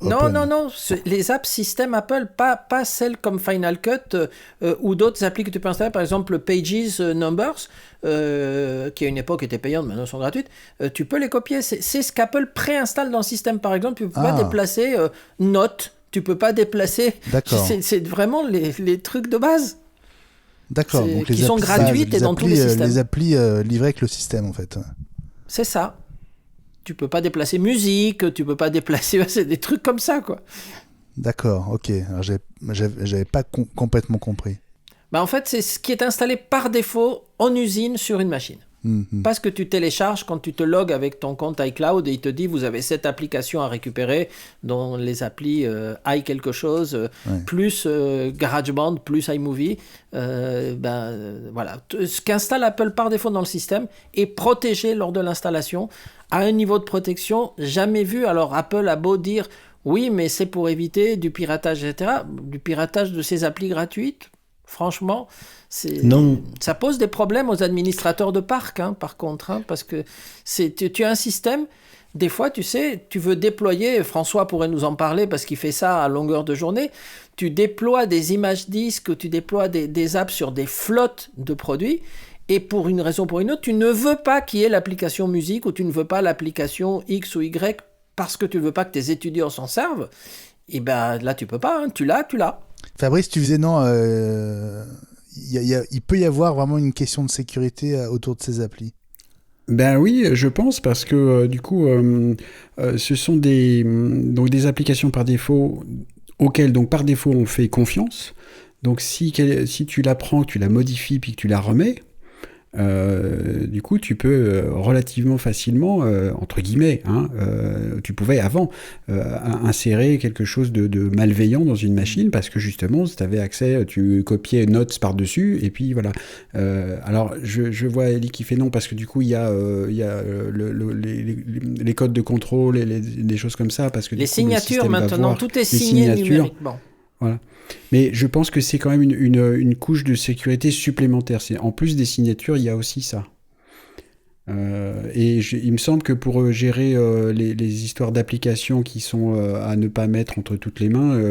open. Non, les apps système Apple, pas celles comme Final Cut ou d'autres applis que tu peux installer, par exemple Pages Numbers, qui à une époque était payante, maintenant sont gratuites, tu peux les copier, c'est ce qu'Apple préinstalle dans le système, par exemple, tu peux pas déplacer Notes. Tu peux pas déplacer. D'accord. C'est vraiment les trucs de base. D'accord. Donc qui sont gratuites et dans tous les systèmes. Les applis livrées avec le système, en fait. C'est ça. Tu peux pas déplacer musique, tu peux pas déplacer. C'est des trucs comme ça, quoi. D'accord, ok. Alors, j'avais pas complètement compris. En fait, c'est ce qui est installé par défaut en usine sur une machine. Parce que tu télécharges quand tu te logs avec ton compte iCloud et il te dit vous avez cette application à récupérer dans les applis quelque chose plus GarageBand plus iMovie voilà, ce qu'installe Apple par défaut dans le système est protégé lors de l'installation à un niveau de protection jamais vu. Alors Apple a beau dire oui mais c'est pour éviter du piratage, etc., du piratage de ces applis gratuites. Franchement, ça pose des problèmes aux administrateurs de parc, par contre, parce que tu as un système, des fois, tu sais, tu veux déployer, François pourrait nous en parler parce qu'il fait ça à longueur de journée, tu déploies des images disques, tu déploies des apps sur des flottes de produits, et pour une raison ou pour une autre, tu ne veux pas qu'il y ait l'application musique ou tu ne veux pas l'application X ou Y parce que tu ne veux pas que tes étudiants s'en servent, et là, tu peux pas, tu l'as. Fabrice, tu faisais il peut y avoir vraiment une question de sécurité autour de ces applis. Ben oui, je pense, parce que du coup, ce sont des applications par défaut auxquelles, donc par défaut, on fait confiance. Donc si tu la prends, que tu la modifies, puis que tu la remets, du coup, tu peux relativement facilement, entre guillemets, tu pouvais avant insérer quelque chose de malveillant dans une machine parce que justement, tu avais accès, tu copiais Notes par-dessus et puis voilà. Alors, je vois Ellie qui fait non parce que du coup, il y a les codes de contrôle et des choses comme ça. Parce que, les signatures maintenant, tout est signé numériquement. Voilà. Mais je pense que c'est quand même une couche de sécurité supplémentaire. En plus des signatures, il y a aussi ça. Il me semble que pour gérer les histoires d'applications qui sont à ne pas mettre entre toutes les mains,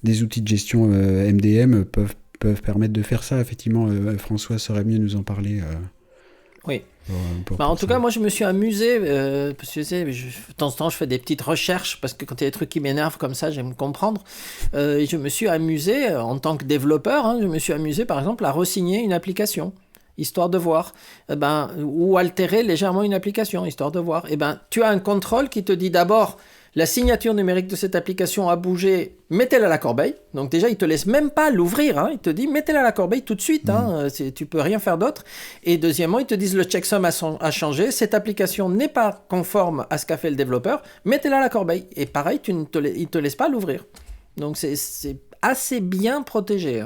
des outils de gestion MDM peuvent permettre de faire ça. Effectivement, François saurait mieux nous en parler. Oui. Pour En tout ça. cas, moi, je me suis amusé, parce que tu sais, de temps en temps, je fais des petites recherches, parce que quand il y a des trucs qui m'énervent comme ça, j'aime comprendre. Et je me suis amusé, en tant que développeur, je me suis amusé, par exemple, à re-signer une application, histoire de voir, ou altérer légèrement une application, histoire de voir. Tu as un contrôle qui te dit d'abord, la signature numérique de cette application a bougé, mettez-la à la corbeille. Donc déjà, il te laisse même pas l'ouvrir. Il te dit, mettez-la à la corbeille tout de suite. Tu peux rien faire d'autre. Et deuxièmement, ils te disent, le checksum a changé. Cette application n'est pas conforme à ce qu'a fait le développeur. Mettez-la à la corbeille. Et pareil, ils ne te laissent pas l'ouvrir. Donc c'est assez bien protégé.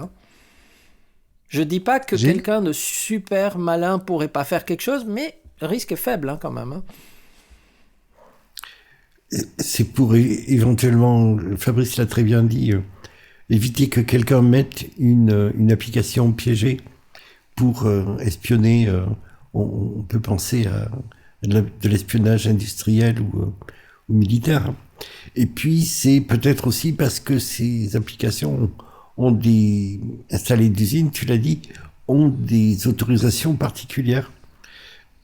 Je dis pas que quelqu'un de super malin pourrait pas faire quelque chose, mais le risque est faible quand même. C'est pour éventuellement, Fabrice l'a très bien dit, éviter que quelqu'un mette une application piégée pour espionner. On peut penser à de l'espionnage industriel ou militaire. Et puis c'est peut-être aussi parce que ces applications ont installées d'usines, tu l'as dit, ont des autorisations particulières.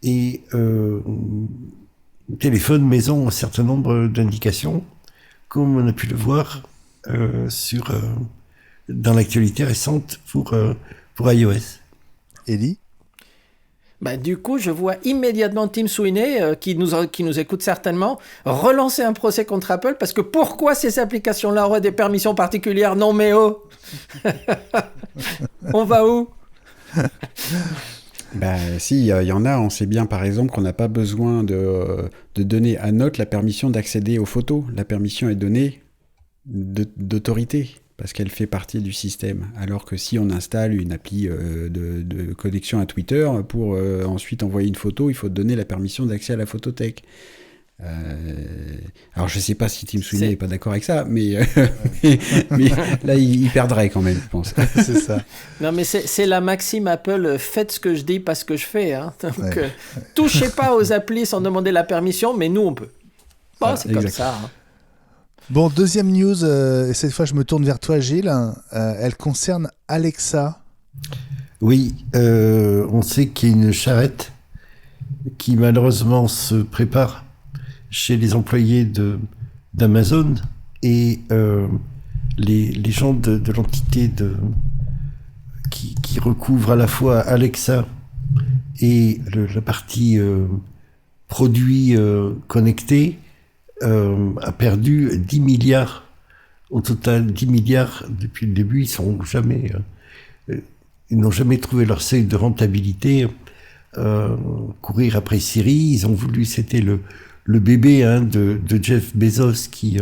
Et téléphone maison un certain nombre d'indications, comme on a pu le voir dans l'actualité récente pour iOS. Ellie ? Du coup, je vois immédiatement Tim Sweeney, qui nous écoute certainement, relancer un procès contre Apple, parce que pourquoi ces applications-là auraient des permissions particulières ? Non mais oh On va où ? Si, il y en a. On sait bien, par exemple, qu'on n'a pas besoin de donner à Note la permission d'accéder aux photos. La permission est donnée d'autorité, parce qu'elle fait partie du système. Alors que si on installe une appli de connexion à Twitter, pour ensuite envoyer une photo, il faut donner la permission d'accès à la photothèque. Alors je sais pas si Tim Sweeney n'est pas d'accord avec ça, mais là il perdrait quand même, je pense. C'est ça. Non mais c'est la maxime Apple, faites ce que je dis, pas ce que je fais. Donc touchez pas aux applis sans demander la permission, mais nous on peut. C'est comme ça. Bon, deuxième news, et cette fois je me tourne vers toi Gilles, elle concerne Alexa. Oui, on sait qu'il y a une charrette qui malheureusement se prépare chez les employés d'Amazon, et les gens de l'entité qui recouvre à la fois Alexa et la partie produits connectés a perdu 10 milliards au total, 10 milliards depuis le début. Ils n'ont jamais trouvé leur seuil de rentabilité. Courir après Siri, ils ont voulu, c'était le bébé de Jeff Bezos qui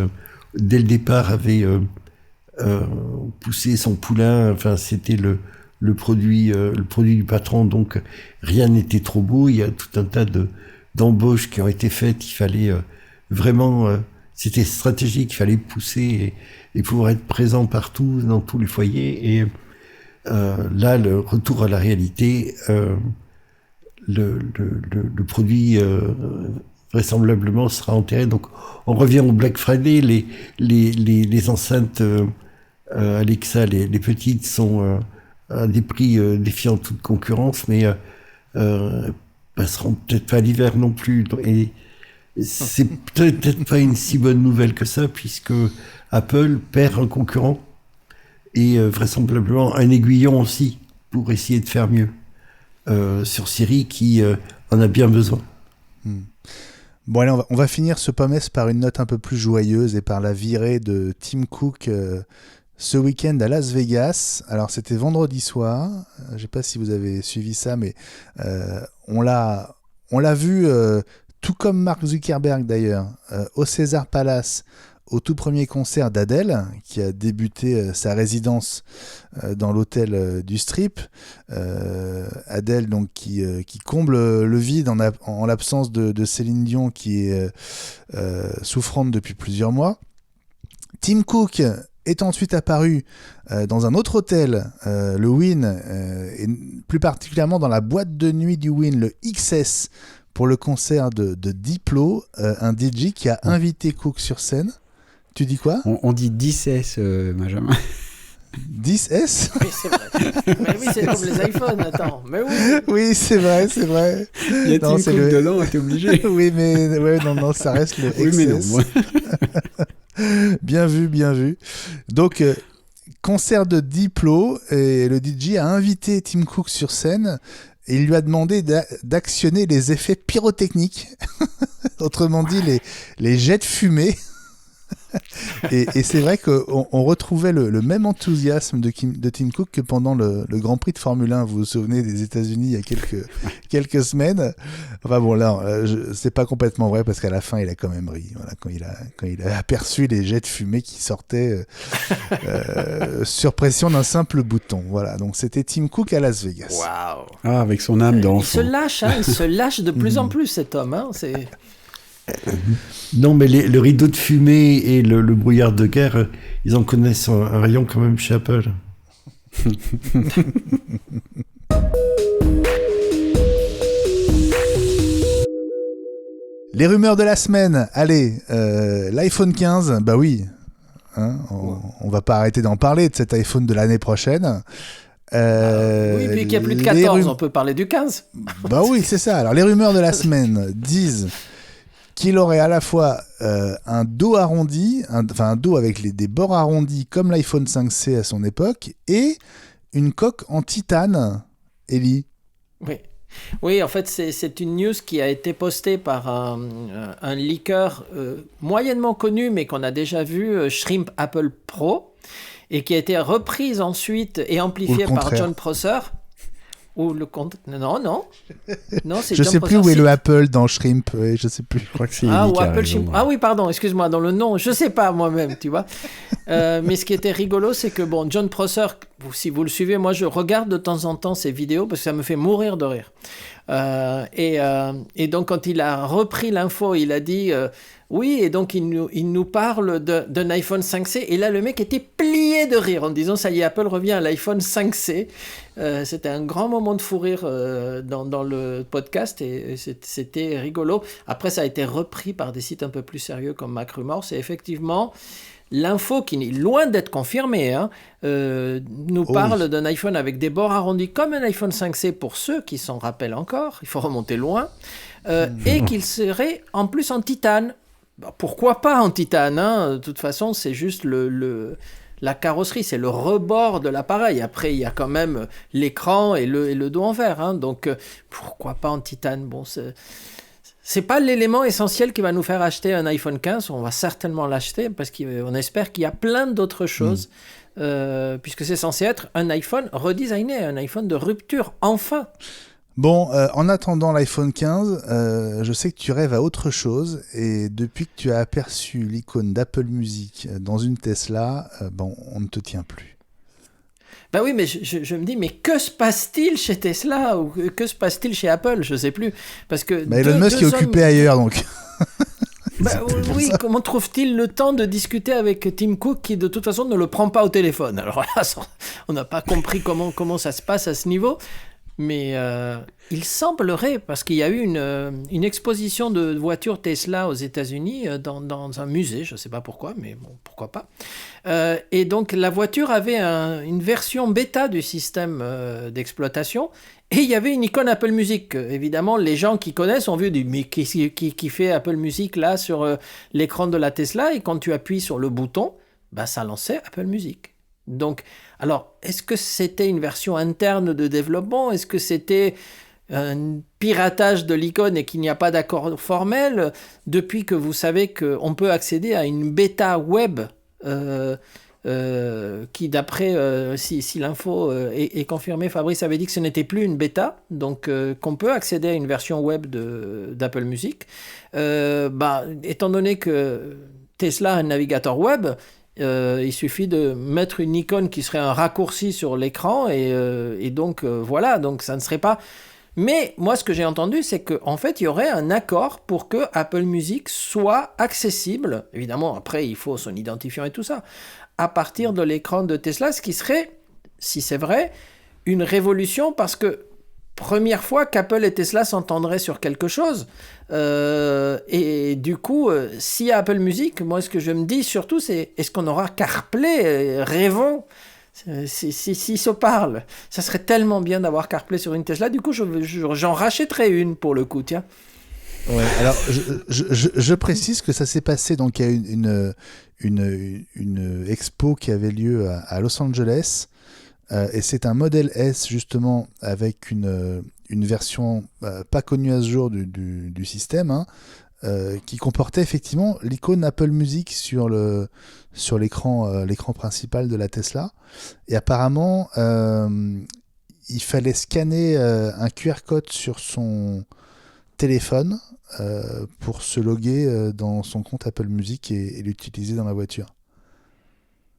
dès le départ avait poussé son poulain. Enfin, c'était le produit du patron, donc rien n'était trop beau. Il y a tout un tas d'embauches qui ont été faites. Il fallait vraiment, c'était stratégique, il fallait pousser et pouvoir être présent partout, dans tous les foyers. Et là, le retour à la réalité, le produit vraisemblablement sera enterré. Donc on revient au Black Friday. Les enceintes Alexa, les petites, sont à des prix défiant toute concurrence, mais passeront peut-être pas l'hiver non plus. Et c'est peut-être pas une si bonne nouvelle que ça, puisque Apple perd un concurrent et vraisemblablement un aiguillon aussi pour essayer de faire mieux sur Siri, qui en a bien besoin. Bon allez, on va finir ce POMES par une note un peu plus joyeuse et par la virée de Tim Cook ce week-end à Las Vegas. Alors c'était vendredi soir, je ne sais pas si vous avez suivi ça, mais on l'a vu, tout comme Mark Zuckerberg d'ailleurs, au Caesars Palace, au tout premier concert d'Adele, qui a débuté sa résidence dans l'hôtel du Strip. Adele, donc, qui comble le vide en l'absence de Céline Dion, qui est souffrante depuis plusieurs mois. Tim Cook est ensuite apparu dans un autre hôtel, le Wynn, et plus particulièrement dans la boîte de nuit du Wynn, le XS, pour le concert de Diplo, un DJ qui a invité Cook sur scène. Tu dis quoi ? On dit 10S, Benjamin. 10S. Oui, c'est vrai. Mais oui, c'est comme les iPhones, attends. Mais oui. Oui, c'est vrai. Il y a Non, Tim c'est Cook le- dedans, t'es obligé. Oui, mais ouais, non, ça reste le XS. Oui, mais non. Moi. Bien vu. Donc, concert de Diplo, et le DJ a invité Tim Cook sur scène et il lui a demandé d'actionner les effets pyrotechniques, autrement dit les jets de fumée. Et c'est vrai qu'on retrouvait le même enthousiasme de Tim Cook que pendant le Grand Prix de Formule 1, vous vous souvenez, des États-Unis il y a quelques semaines. Enfin bon, là, c'est pas complètement vrai parce qu'à la fin, il a quand même ri. Voilà, quand il a aperçu les jets de fumée qui sortaient sur pression d'un simple bouton. Voilà, donc c'était Tim Cook à Las Vegas. Waouh. Ah, avec son âme Il se d'enfant. lâche, hein, il se lâche de plus en plus, cet homme. Hein, c'est... Non, mais le rideau de fumée et le brouillard de guerre, ils en connaissent un rayon quand même chez Apple. Les rumeurs de la semaine, allez, l'iPhone 15, bah oui, hein, on va pas arrêter d'en parler de cet iPhone de l'année prochaine. Oui, puis qu'il y a plus de 14, on peut parler du 15. Bah oui, c'est ça. Alors les rumeurs de la semaine disent qu'il aurait à la fois un dos arrondi, un dos avec des bords arrondis comme l'iPhone 5C à son époque, et une coque en titane, Ellie. Oui, en fait, c'est une news qui a été postée par un leaker moyennement connu, mais qu'on a déjà vu, Shrimp Apple Pro, et qui a été reprise ensuite et amplifiée par John Prosser. Ou le compte. Non, c'est je John sais plus Prosser. où est le Apple dans Shrimp, je sais plus. Je crois que c'est Ah, Ellie ou qui a Apple raison. Shrimp. Ah oui, pardon, excuse-moi, dans le nom, je sais pas moi-même, tu vois. Mais ce qui était rigolo, c'est que bon, John Prosser, si vous le suivez, moi je regarde de temps en temps ses vidéos parce que ça me fait mourir de rire. Et donc quand il a repris l'info, il a dit oui, et donc il nous parle d'un iPhone 5C, et là le mec était plié de rire en disant ça y est, Apple revient à l'iPhone 5C. C'était un grand moment de fou rire dans le podcast, et c'était rigolo. Après, ça a été repris par des sites un peu plus sérieux comme MacRumors, et effectivement l'info, qui est loin d'être confirmée, nous parle d'un iPhone avec des bords arrondis comme un iPhone 5C pour ceux qui s'en rappellent encore, il faut remonter loin, et qu'il serait en plus en titane. Bah, pourquoi pas en titane, hein ? De toute façon, c'est juste la carrosserie, c'est le rebord de l'appareil. Après, il y a quand même l'écran et le dos en verre, hein. Donc pourquoi pas en titane ? Bon, c'est pas l'élément essentiel qui va nous faire acheter un iPhone 15. On va certainement l'acheter parce qu'on espère qu'il y a plein d'autres choses, puisque c'est censé être un iPhone redesigné, un iPhone de rupture, enfin. Bon, en attendant l'iPhone 15, je sais que tu rêves à autre chose, et depuis que tu as aperçu l'icône d'Apple Music dans une Tesla, on ne te tient plus. Bah oui, mais je me dis, mais que se passe-t-il chez Tesla, ou que se passe-t-il chez Apple ? Je sais plus, parce que Elon Musk est occupé ailleurs, donc. Oui, comment trouve-t-il le temps de discuter avec Tim Cook, qui de toute façon ne le prend pas au téléphone ? Alors là, on n'a pas compris comment ça se passe à ce niveau. Mais il semblerait, parce qu'il y a eu une exposition de voitures Tesla aux États-Unis dans un musée, je ne sais pas pourquoi, mais bon, pourquoi pas. Et donc la voiture avait une version bêta du système d'exploitation, et il y avait une icône Apple Music. Évidemment, les gens qui connaissent ont vu, mais qui fait Apple Music là sur l'écran de la Tesla, et quand tu appuies sur le bouton, bah, ça lançait Apple Music. Donc, alors, est-ce que c'était une version interne de développement ? Est-ce que c'était un piratage de l'icône et qu'il n'y a pas d'accord formel ? Depuis que vous savez qu'on peut accéder à une bêta web qui, d'après, si l'info est confirmée, Fabrice avait dit que ce n'était plus une bêta, donc qu'on peut accéder à une version web d'Apple Music. Étant donné que Tesla a un navigateur web, il suffit de mettre une icône qui serait un raccourci sur l'écran, et donc voilà, donc ça ne serait pas... Mais moi, ce que j'ai entendu, c'est qu'en fait, il y aurait un accord pour que Apple Music soit accessible, évidemment, après, il faut son identifiant et tout ça, à partir de l'écran de Tesla, ce qui serait, si c'est vrai, une révolution, parce que première fois qu'Apple et Tesla s'entendraient sur quelque chose, et du coup, s'il y a Apple Music, moi ce que je me dis surtout, c'est est-ce qu'on aura CarPlay ? Rêvons, S'ils se parlent, ça serait tellement bien d'avoir CarPlay sur une Tesla. Du coup, j'en rachèterais une pour le coup, tiens. Ouais, alors je précise que ça s'est passé, donc il y a une expo qui avait lieu à Los Angeles, et c'est un modèle S justement avec une version pas connue à ce jour du système, hein, qui comportait effectivement l'icône Apple Music sur l'écran principal de la Tesla, et apparemment il fallait scanner un QR code sur son téléphone pour se loguer dans son compte Apple Music et l'utiliser dans la voiture.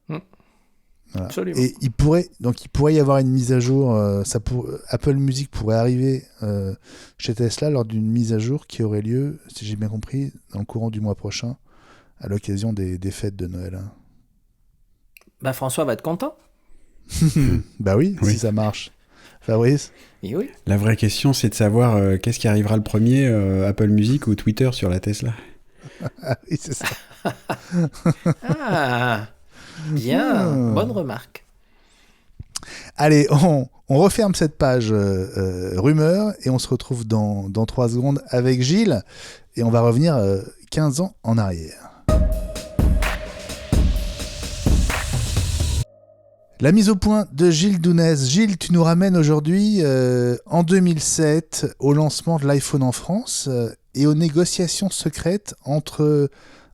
Voilà. Absolument. Et il pourrait y avoir une mise à jour. Apple Music pourrait arriver chez Tesla lors d'une mise à jour qui aurait lieu, si j'ai bien compris, dans le courant du mois prochain, à l'occasion des fêtes de Noël. Bah, François va être content. Bah oui, si ça marche. Fabrice ? Et oui. La vraie question, c'est de savoir qu'est-ce qui arrivera le premier, Apple Music ou Twitter sur la Tesla. Ah oui, c'est ça. Ah, bien, bonne remarque. Allez, on referme cette page rumeur et on se retrouve dans 3 secondes avec Gilles et on va revenir 15 ans en arrière. La mise au point de Gilles Dounez. Gilles, tu nous ramènes aujourd'hui en 2007 au lancement de l'iPhone en France et aux négociations secrètes entre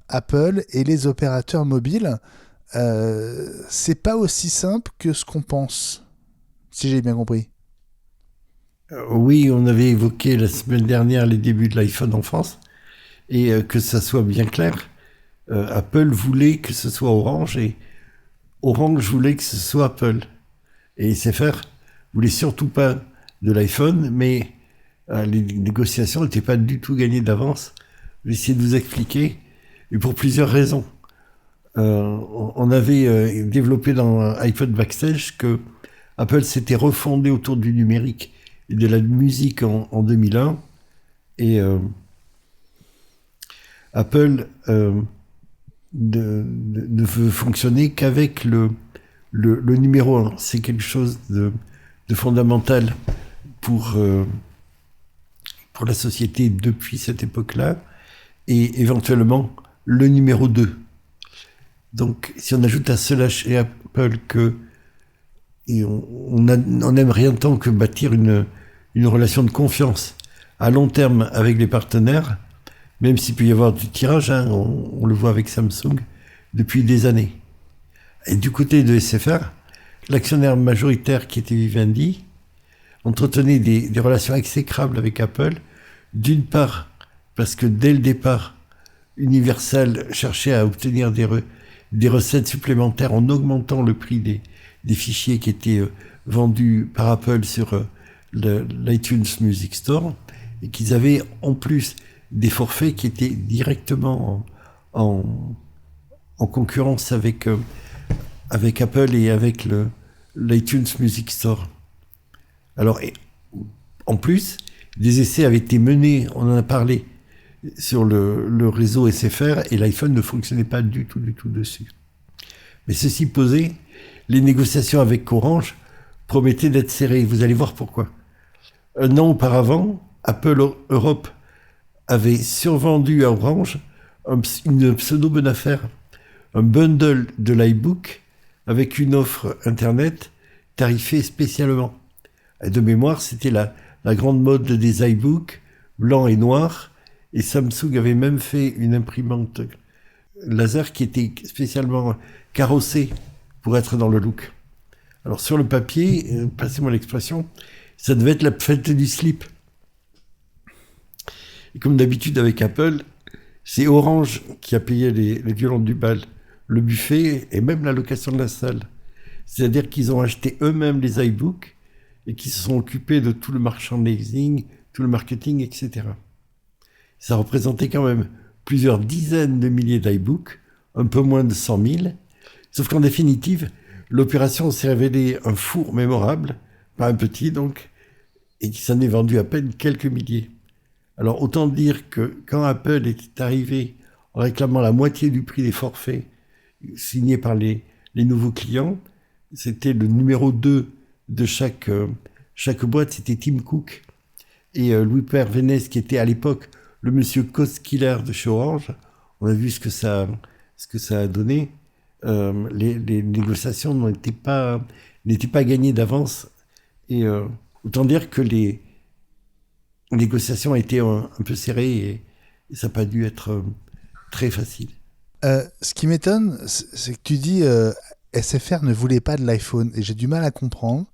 Apple et les opérateurs mobiles. C'est pas aussi simple que ce qu'on pense, si j'ai bien compris. Oui, on avait évoqué la semaine dernière les débuts de l'iPhone en France, et que ça soit bien clair, Apple voulait que ce soit Orange, et Orange voulait que ce soit Apple. Et SFR voulait surtout pas de l'iPhone, mais les négociations n'étaient pas du tout gagnées d'avance. Je vais essayer de vous expliquer, et pour plusieurs raisons. On avait développé dans iPod Backstage que Apple s'était refondé autour du numérique et de la musique en 2001, et Apple ne veut fonctionner qu'avec le numéro 1. C'est quelque chose de fondamental pour la société depuis cette époque-là, et éventuellement le numéro 2. Donc, si on ajoute à cela chez Apple on n'aime rien tant que bâtir une relation de confiance à long terme avec les partenaires, même s'il peut y avoir du tirage, hein, on le voit avec Samsung depuis des années. Et du côté de SFR, l'actionnaire majoritaire qui était Vivendi entretenait des relations exécrables avec Apple, d'une part parce que dès le départ, Universal cherchait à obtenir des recettes supplémentaires en augmentant le prix des fichiers qui étaient vendus par Apple sur l'iTunes Music Store, et qu'ils avaient en plus des forfaits qui étaient directement en concurrence avec Apple et avec l'iTunes Music Store. Alors, en plus, des essais avaient été menés, on en a parlé, sur le réseau SFR, et l'iPhone ne fonctionnait pas du tout dessus. Mais ceci posé, les négociations avec Orange promettaient d'être serrées. Vous allez voir pourquoi. Un an auparavant, Apple Europe avait survendu à Orange une pseudo-bonne affaire, un bundle de l'iBook avec une offre Internet tarifée spécialement. Et de mémoire, c'était la grande mode des iBooks, blanc et noir, et Samsung avait même fait une imprimante laser qui était spécialement carrossée pour être dans le look. Alors sur le papier, passez-moi l'expression, ça devait être la fête du slip. Et comme d'habitude avec Apple, c'est Orange qui a payé les violons du bal, le buffet et même la location de la salle. C'est-à-dire qu'ils ont acheté eux-mêmes les iBooks et qu'ils se sont occupés de tout le merchandising, tout le marketing, etc. Ça représentait quand même plusieurs dizaines de milliers d'iBooks, un peu moins de 100 000. Sauf qu'en définitive, l'opération s'est révélée un four mémorable, pas un petit donc, et qui s'en est vendu à peine quelques milliers. Alors autant dire que quand Apple était arrivé en réclamant la moitié du prix des forfaits signés par les nouveaux clients, c'était le numéro 2 de chaque boîte, c'était Tim Cook. Et Louis-Pierre Vénès, qui était à l'époque le monsieur cost killer de chez Orange, on a vu ce que ça a donné. Les négociations n'étaient pas gagnées d'avance. Et autant dire que les négociations ont été un peu serrées et ça n'a pas dû être très facile. Ce qui m'étonne, c'est que tu dis SFR ne voulait pas de l'iPhone. Et j'ai du mal à comprendre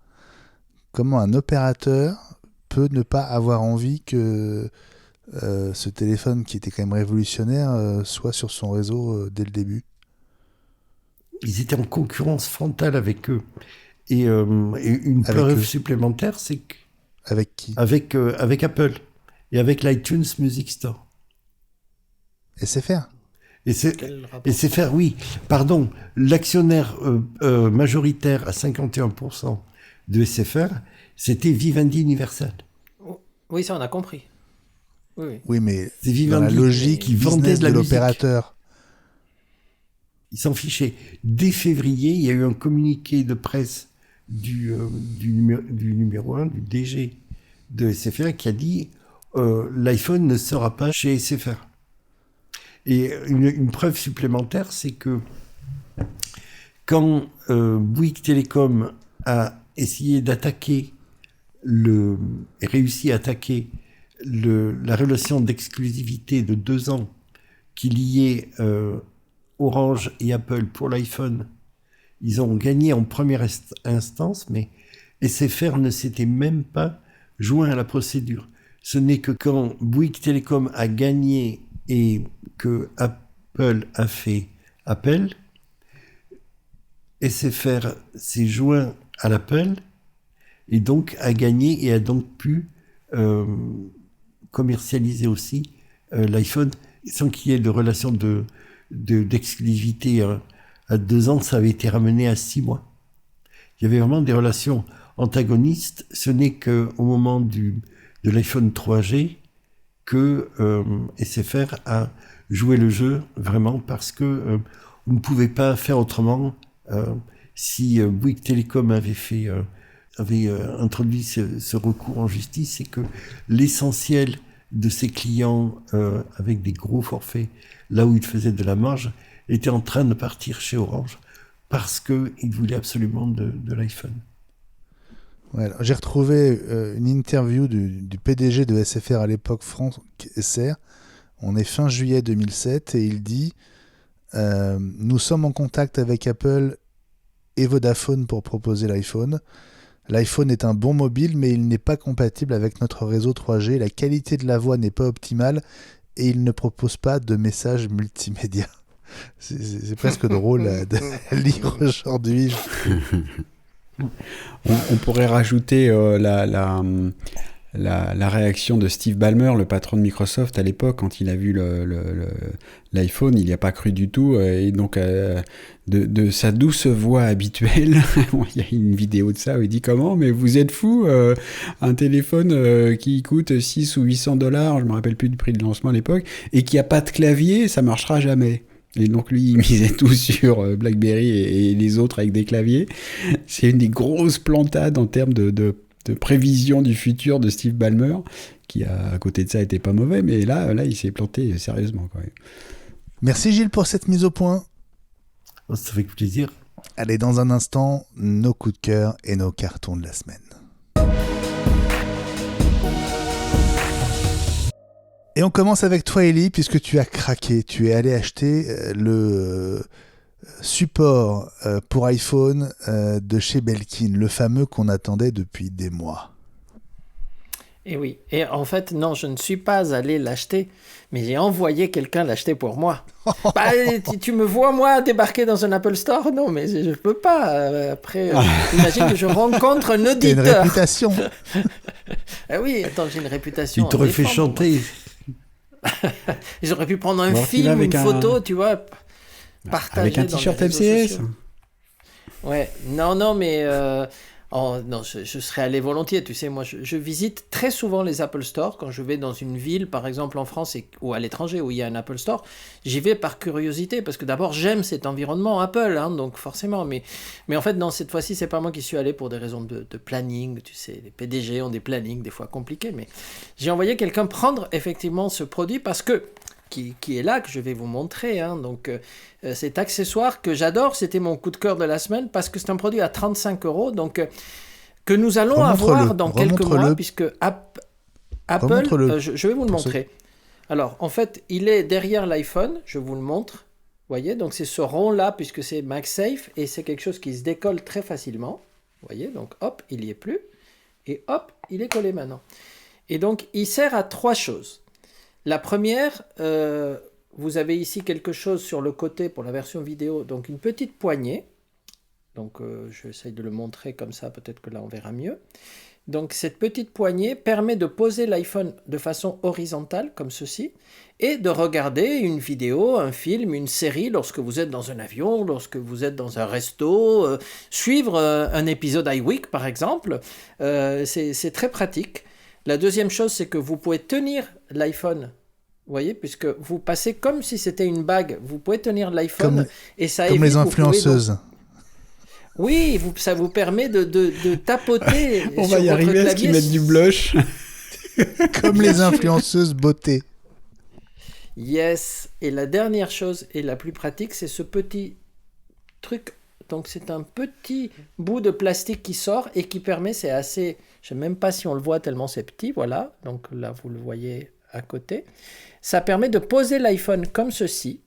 comment un opérateur peut ne pas avoir envie que ce téléphone, qui était quand même révolutionnaire, soit sur son réseau dès le début. Ils étaient en concurrence frontale avec eux. Et une preuve supplémentaire, c'est que... Avec qui ? Avec Apple et avec l'iTunes Music Store. SFR ? SFR, oui. Pardon, l'actionnaire majoritaire à 51% de SFR, c'était Vivendi Universal. Oui, ça on a compris. Oui, mais c'est Vivendi, dans la logique qui vendait business de la l'opérateur. Il s'en fichait. Dès février, il y a eu un communiqué de presse du numéro 1, du DG de SFR, qui a dit l'iPhone ne sera pas chez SFR. Et une preuve supplémentaire, c'est que quand Bouygues Télécom a essayé d'attaquer réussi à attaquer la relation d'exclusivité de 2 ans qui liait Orange et Apple pour l'iPhone, ils ont gagné en première instance, mais SFR ne s'était même pas joint à la procédure. Ce n'est que quand Bouygues Télécom a gagné et que Apple a fait appel, SFR s'est joint à l'Apple et donc a gagné et a donc pu commercialiser aussi l'iPhone sans qu'il y ait de relation d'exclusivité à 2 ans. Ça avait été ramené à 6 mois. Il y avait vraiment des relations antagonistes. Ce n'est qu'au moment de l'iPhone 3G que SFR a joué le jeu vraiment, parce que on ne pouvait pas faire autrement. Si Bouygues Télécom avait introduit ce recours en justice, c'est que l'essentiel de ses clients avec des gros forfaits, là où ils faisaient de la marge, était en train de partir chez Orange parce qu'ils voulaient absolument de l'iPhone. Ouais, j'ai retrouvé une interview du PDG de SFR à l'époque, Franck SR. On est fin juillet 2007 et il dit nous sommes en contact avec Apple et Vodafone pour proposer l'iPhone. L'iPhone est un bon mobile, mais il n'est pas compatible avec notre réseau 3G. La qualité de la voix n'est pas optimale et il ne propose pas de messages multimédia. C'est presque drôle à lire aujourd'hui. On pourrait rajouter la réaction de Steve Ballmer, le patron de Microsoft à l'époque, quand il a vu l'iPhone. Il n'y a pas cru du tout, et donc de sa douce voix habituelle, il y a une vidéo de ça où il dit: comment, mais vous êtes fou, un téléphone qui coûte 600 ou 800 $, je me rappelle plus du prix de lancement à l'époque, et qui a pas de clavier, ça marchera jamais. Et donc lui, il misait tout sur BlackBerry et les autres avec des claviers. C'est une des grosses plantades en termes de prévision du futur de Steve Ballmer, qui à côté de ça était pas mauvais, mais là il s'est planté sérieusement quand même. Merci Gilles pour cette mise au point. Ça fait plaisir. Allez, dans un instant, nos coups de cœur et nos cartons de la semaine. Et on commence avec toi, Ellie, puisque tu as craqué. Tu es allé acheter le support pour iPhone de chez Belkin, le fameux qu'on attendait depuis des mois. Et oui. Et en fait, non, je ne suis pas allé l'acheter, mais j'ai envoyé quelqu'un l'acheter pour moi. Bah, tu me vois, moi, débarquer dans un Apple Store? Non, mais je ne peux pas. Après, imagine que je rencontre un auditeur. T'as une réputation. Ah oui, attends, j'ai une réputation. Il t'aurait fait chanter. J'aurais pu prendre un film, une photo, tu vois, partager avec un dans t-shirt les réseaux MCS. sociaux. Ouais, non, mais Oh, non, je serais allé volontiers. Tu sais, moi, je visite très souvent les Apple Store quand je vais dans une ville, par exemple en France ou à l'étranger où il y a un Apple Store. J'y vais par curiosité parce que d'abord, j'aime cet environnement Apple, hein, donc forcément. Mais en fait, non, cette fois-ci, c'est pas moi qui suis allé pour des raisons de planning. Tu sais, les PDG ont des plannings des fois compliqués. Mais j'ai envoyé quelqu'un prendre effectivement ce produit parce que qui est là, que je vais vous montrer. Hein. Donc, cet accessoire que j'adore, c'était mon coup de cœur de la semaine parce que c'est un produit à 35 €. Donc, que nous allons avoir dans quelques mois, puisque Apple, je vais vous le montrer. Alors, en fait, il est derrière l'iPhone, je vous le montre. Vous voyez, donc c'est ce rond-là, puisque c'est MagSafe, et c'est quelque chose qui se décolle très facilement. Vous voyez, donc hop, il n'y est plus. Et hop, il est collé maintenant. Et donc, il sert à 3 choses. La première, vous avez ici quelque chose sur le côté pour la version vidéo, donc une petite poignée. Donc j'essaye de le montrer comme ça, peut-être que là on verra mieux. Donc cette petite poignée permet de poser l'iPhone de façon horizontale, comme ceci, et de regarder une vidéo, un film, une série lorsque vous êtes dans un avion, lorsque vous êtes dans un resto, suivre un épisode iWeek par exemple. C'est très pratique. La deuxième chose, c'est que vous pouvez tenir l'iPhone, vous voyez, puisque vous passez comme si c'était une bague, vous pouvez tenir l'iPhone et ça évite... Comme les influenceuses. Oui, ça vous permet de tapoter. On va y arriver à ce qu'ils mettent du blush. Comme les influenceuses beauté. Yes. Et la dernière chose, et la plus pratique, c'est ce petit truc. Donc c'est un petit bout de plastique qui sort et qui permet, c'est assez... Je ne sais même pas si on le voit tellement c'est petit, voilà. Donc là, vous le voyez à côté. Ça permet de poser l'iPhone comme ceci.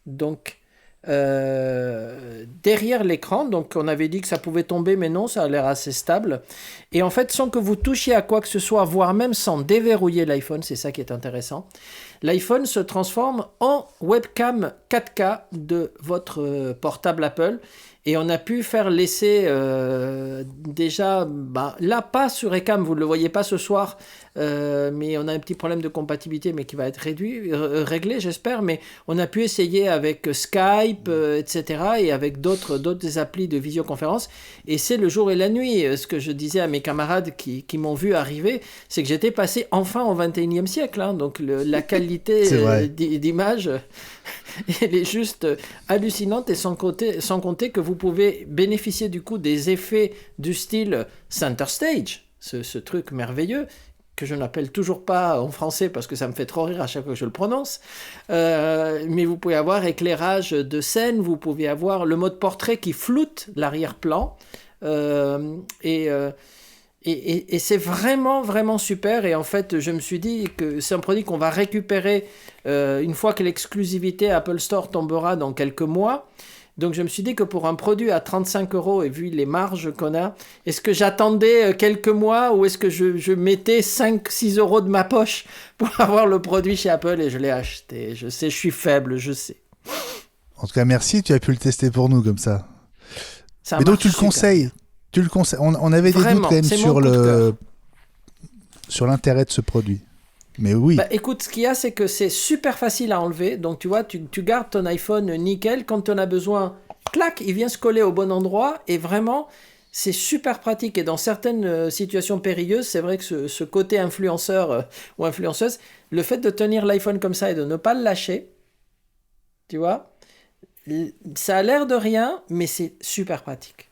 Donc, derrière l'écran. Donc, on avait dit que ça pouvait tomber, mais non, ça a l'air assez stable. Et en fait, sans que vous touchiez à quoi que ce soit, voire même sans déverrouiller l'iPhone, c'est ça qui est intéressant, l'iPhone se transforme en webcam 4K de votre portable Apple. Et on a pu faire l'essai déjà, là pas sur Ecamm, vous ne le voyez pas ce soir, mais on a un petit problème de compatibilité, mais qui va être réglé, j'espère. Mais on a pu essayer avec Skype, etc. et avec d'autres applis de visioconférence. Et c'est le jour et la nuit. Ce que je disais à mes camarades qui m'ont vu arriver, c'est que j'étais passé enfin au 21e siècle. Hein, donc la qualité d'image, elle est juste hallucinante, et sans compter que vous pouvez bénéficier du coup des effets du style Center Stage, ce truc merveilleux que je n'appelle toujours pas en français parce que ça me fait trop rire à chaque fois que je le prononce, mais vous pouvez avoir éclairage de scène, vous pouvez avoir le mode portrait qui floute l'arrière-plan, et c'est vraiment, vraiment super. Et en fait, je me suis dit que c'est un produit qu'on va récupérer une fois que l'exclusivité Apple Store tombera dans quelques mois. Donc, je me suis dit que pour un produit à 35 €, et vu les marges qu'on a, est-ce que j'attendais quelques mois ou est-ce que je mettais 5-6 € de ma poche pour avoir le produit chez Apple, et je l'ai acheté. Je sais, je suis faible, je sais. En tout cas, merci, tu as pu le tester pour nous comme ça. Mais donc, tu le conseilles. Tu le conseilles. On avait des doutes quand même sur l'intérêt de ce produit. Mais oui. Écoute, ce qu'il y a, c'est que c'est super facile à enlever. Donc, tu vois, tu gardes ton iPhone nickel. Quand tu en as besoin, clac, il vient se coller au bon endroit. Et vraiment, c'est super pratique. Et dans certaines situations périlleuses, c'est vrai que ce côté influenceur ou influenceuse, le fait de tenir l'iPhone comme ça et de ne pas le lâcher, tu vois, ça a l'air de rien, mais c'est super pratique.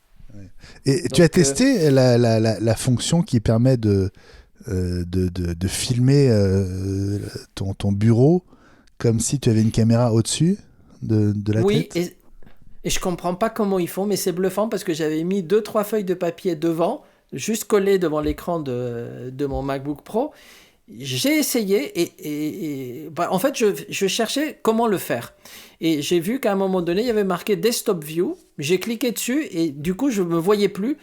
Et donc, tu as testé la fonction qui permet de filmer ton bureau comme si tu avais une caméra au-dessus de la tête? Oui, et je comprends pas comment ils font, mais c'est bluffant parce que j'avais mis 2-3 feuilles de papier devant, juste collées devant l'écran de mon MacBook Pro. J'ai essayé et en fait, je cherchais comment le faire. Et j'ai vu qu'à un moment donné, il y avait marqué Desktop View. J'ai cliqué dessus et du coup, je ne me voyais plus.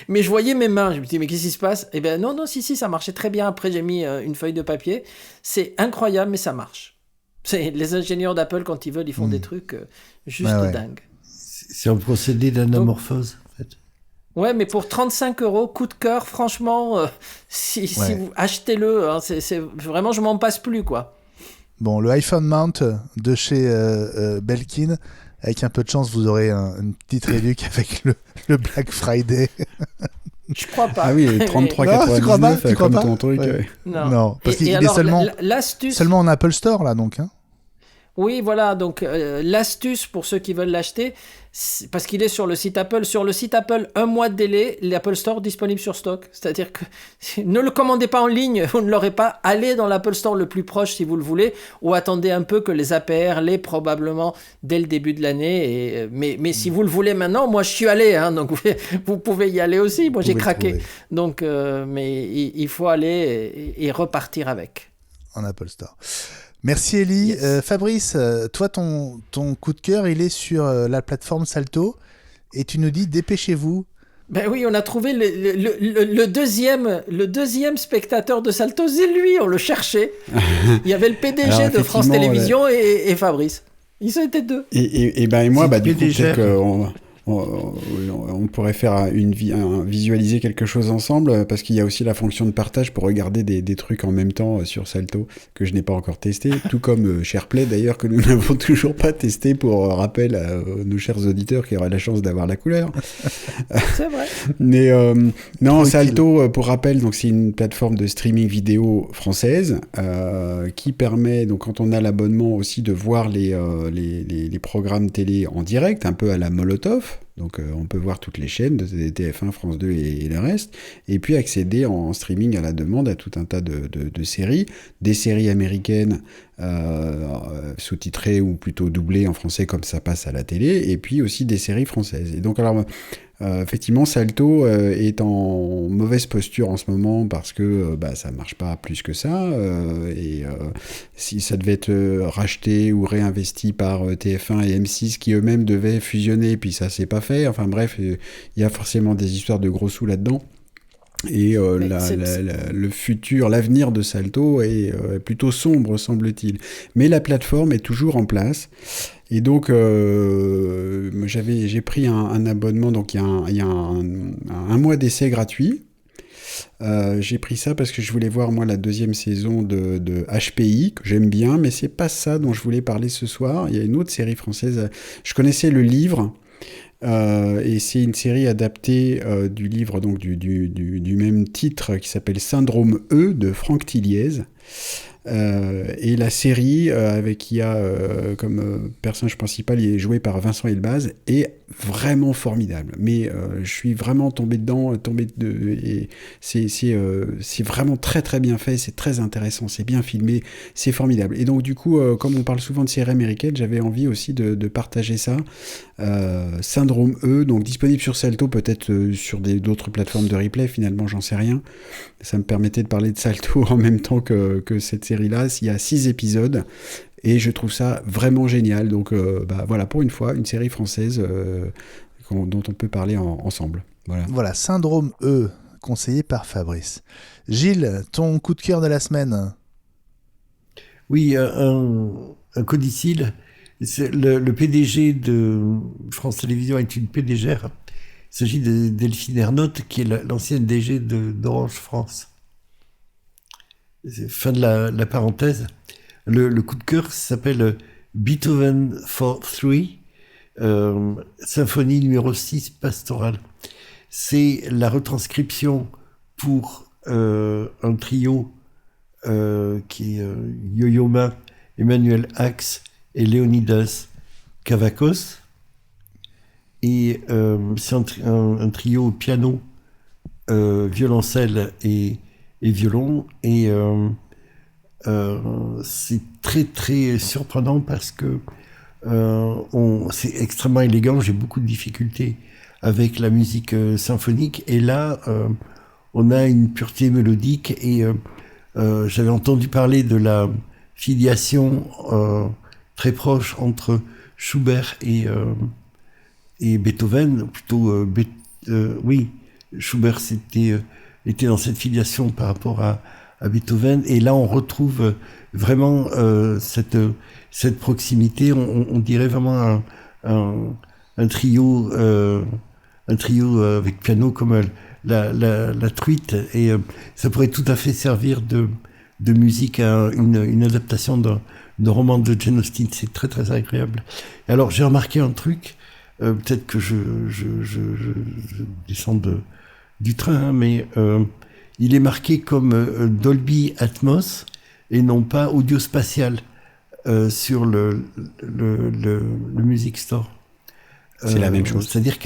Mais je voyais mes mains. Je me dis, mais qu'est-ce qui se passe? Eh bien, non, si, ça marchait très bien. Après, j'ai mis une feuille de papier. C'est incroyable, mais ça marche. Les ingénieurs d'Apple, quand ils veulent, ils font des trucs juste dingues. C'est un procédé d'anamorphose, en fait. Ouais, mais pour 35 €, coup de cœur, franchement, si vous achetez-le, hein, c'est vraiment, je m'en passe plus, quoi. Bon, le iPhone Mount de chez Belkin, avec un peu de chance, vous aurez une petite réduction avec le Black Friday. Je crois pas. Ah oui, Non, tu crois pas 33,99 crois comme pas ton truc. Ouais. Ouais. Non, parce qu'il est alors, seulement en Apple Store, là, donc. Hein. Oui, voilà, donc l'astuce pour ceux qui veulent l'acheter, parce qu'il est sur le site Apple. Sur le site Apple, 1 mois de délai, l'Apple Store disponible sur stock. C'est-à-dire que ne le commandez pas en ligne, vous ne l'aurez pas. Allez dans l'Apple Store le plus proche si vous le voulez, ou attendez un peu que les APR l'aient probablement dès le début de l'année. Mais si vous le voulez maintenant, moi je suis allé, hein, donc vous pouvez y aller aussi. Moi j'ai craqué. Donc, mais il faut aller et repartir avec. En Apple Store. Merci Ellie. Yes. Fabrice, toi ton coup de cœur il est sur la plateforme Salto et tu nous dis dépêchez-vous. Ben oui, on a trouvé le deuxième spectateur de Salto, c'est lui, on le cherchait. Il y avait le PDG Alors, de France Télévisions et Fabrice. Ils étaient deux. Et moi, du coup, peut-être qu'on on pourrait faire visualiser quelque chose ensemble, parce qu'il y a aussi la fonction de partage pour regarder des trucs en même temps sur Salto que je n'ai pas encore testé, tout comme SharePlay d'ailleurs, que nous n'avons toujours pas testé, pour rappel à nos chers auditeurs qui auraient la chance d'avoir la couleur. C'est vrai. Mais non, Salto, pour rappel, donc c'est une plateforme de streaming vidéo française qui permet, donc quand on a l'abonnement aussi, de voir les programmes télé en direct, un peu à la Molotov. Donc on peut voir toutes les chaînes de TF1, France 2 et le reste, et puis accéder en streaming à la demande à tout un tas de séries, des séries américaines sous-titrées ou plutôt doublées en français comme ça passe à la télé, et puis aussi des séries françaises. Et donc alors effectivement, Salto est en mauvaise posture en ce moment parce que ça marche pas plus que ça, et si ça devait être racheté ou réinvesti par TF1 et M6 qui eux-mêmes devaient fusionner, puis ça s'est pas fait. Enfin bref, il y a forcément des histoires de gros sous là-dedans. Et le futur, l'avenir de Salto est plutôt sombre, semble-t-il. Mais la plateforme est toujours en place. Et donc, j'ai pris un abonnement, donc il y a un mois d'essai gratuit. J'ai pris ça parce que je voulais voir, moi, la deuxième saison de HPI, que j'aime bien, mais c'est pas ça dont je voulais parler ce soir. Il y a une autre série française. Je connaissais le livre. Et c'est une série adaptée du livre, donc du même titre, qui s'appelle Syndrome E de Franck Tilliez. Et la série, avec qui il y a comme personnage principal, il est joué par Vincent Elbaz, est vraiment formidable. Mais je suis vraiment tombé dedans, et c'est vraiment très très bien fait, c'est très intéressant, c'est bien filmé, c'est formidable. Et donc du coup, comme on parle souvent de séries américaines, j'avais envie aussi de partager ça. Syndrome E, donc disponible sur Salto, peut-être sur d'autres plateformes de replay, finalement j'en sais rien. Ça me permettait de parler de Salto en même temps que cette série-là. Il y a 6 épisodes et je trouve ça vraiment génial. Donc voilà, pour une fois, une série française dont on peut parler ensemble. Voilà, Syndrome E, conseillé par Fabrice. Gilles, ton coup de cœur de la semaine? Oui, un codicile. Le PDG de France Télévisions est une PDGère. Il s'agit de Delphine Ernotte, qui est l'ancienne DG d'Orange France. Fin de la parenthèse. Le coup de cœur s'appelle Beethoven for Three, symphonie numéro 6 pastorale. C'est la retranscription pour un trio qui est Yo-Yo Ma, Emmanuel Ax et Léonidas Kavakos. Et c'est un trio piano, violoncelle et violon. Et c'est très très surprenant parce que c'est extrêmement élégant. J'ai beaucoup de difficultés avec la musique symphonique. Et là, on a une pureté mélodique. Et j'avais entendu parler de la filiation très proche entre Schubert et Beethoven, plutôt, oui, Schubert était dans cette filiation par rapport à Beethoven, et là on retrouve vraiment cette proximité. On dirait vraiment un trio avec piano comme la truite, et ça pourrait tout à fait servir de musique à une adaptation de roman de Jane Austen. C'est très très agréable. Et alors j'ai remarqué un truc. Peut-être que je descends du train, hein, mais il est marqué comme Dolby Atmos et non pas audio spatial sur le Music Store. C'est la même chose. C'est-à-dire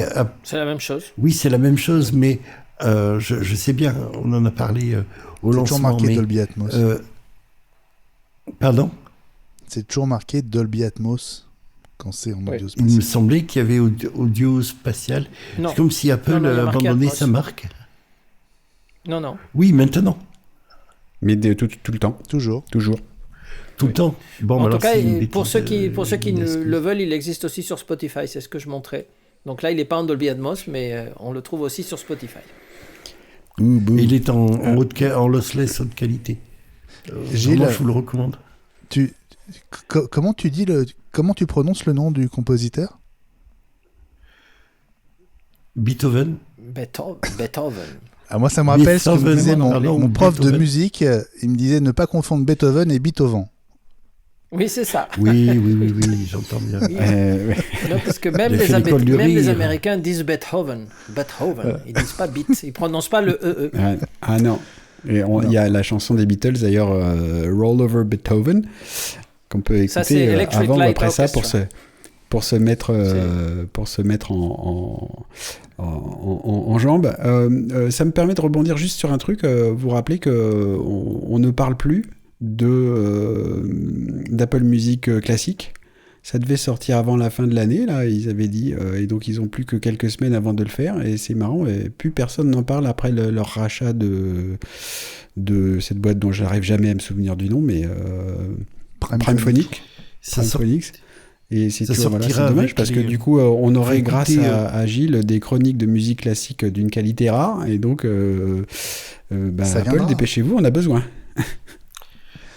C'est la même chose. oui, c'est la même chose, mais je sais bien, on en a parlé au C'est lancement. toujours marqué mais, Dolby Atmos. Pardon ? C'est toujours marqué Dolby Atmos quand c'est en audio Il spatial. me semblait qu'il y avait audio spatial. Non. C'est comme si Apple Non, il y a a marqué abandonné Atmos. sa marque. Non. Oui, maintenant. Mais tout le temps. Toujours. Toujours. Tout le temps. Bon, En tout alors, cas, c'est une pour bêtise, ceux qui une ne excuse. le veulent, il existe aussi sur Spotify, c'est ce que je montrais. Donc là, il n'est pas en Dolby Atmos, mais on le trouve aussi sur Spotify. Il est en lossless haute qualité. Gilles, Moi, je vous le recommande. Comment tu prononces le nom du compositeur? Beethoven. Beethoven. Ah, moi, ça me rappelle ce que me Beethoven, disait pardon, mon prof de Beethoven. musique. Il me disait ne pas confondre Beethoven et Beethoven. Oui, c'est ça. Oui, j'entends bien. Oui. Ouais. Non, parce que même, Il a fait l'école du même les rire. Américains disent Beethoven. Ils disent pas beat. Ils prononcent pas le EE. Ah non. Et il y a la chanson des Beatles d'ailleurs, Roll Over Beethoven, qu'on peut Ça, c'est écouter Electric avant ou Light après ça Orchestra. pour se mettre en jambes. Ça me permet de rebondir juste sur un truc. Vous vous rappelez que on ne parle plus d'Apple Music classique. Ça devait sortir avant la fin de l'année, là, ils avaient dit, et donc ils ont plus que quelques semaines avant de le faire, et c'est marrant, et plus personne n'en parle après leur rachat de cette boîte dont j'arrive jamais à me souvenir du nom, mais Primephonic. Ça sort- Primephonics. Et c'est ça toujours, voilà, c'est sortira dommage avec parce que les- du coup, on aurait Faut grâce écouter, à Gilles des chroniques de musique classique d'une qualité rare, et donc Ça Apple, viendra. dépêchez-vous, on a besoin.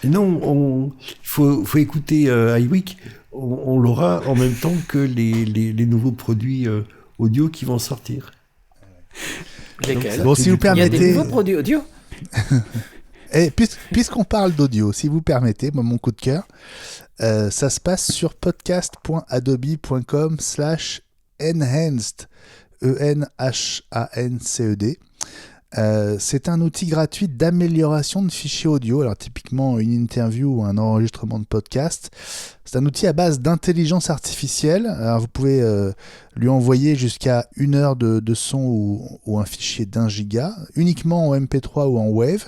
Et non, faut écouter iWeek. On l'aura en même temps que les nouveaux produits audio qui vont sortir. Lesquels Bon, si vous Il y a des permettez, nouveaux produits audio. puisqu'on parle d'audio, si vous permettez, moi, mon coup de cœur, ça se passe sur podcast.adobe.com/enhanced, ENHANCED. C'est un outil gratuit d'amélioration de fichiers audio. Alors typiquement une interview ou un enregistrement de podcast. C'est un outil à base d'intelligence artificielle. Alors vous pouvez lui envoyer jusqu'à 1 heure de son ou un fichier d'1 giga, uniquement en MP3 ou en Wave.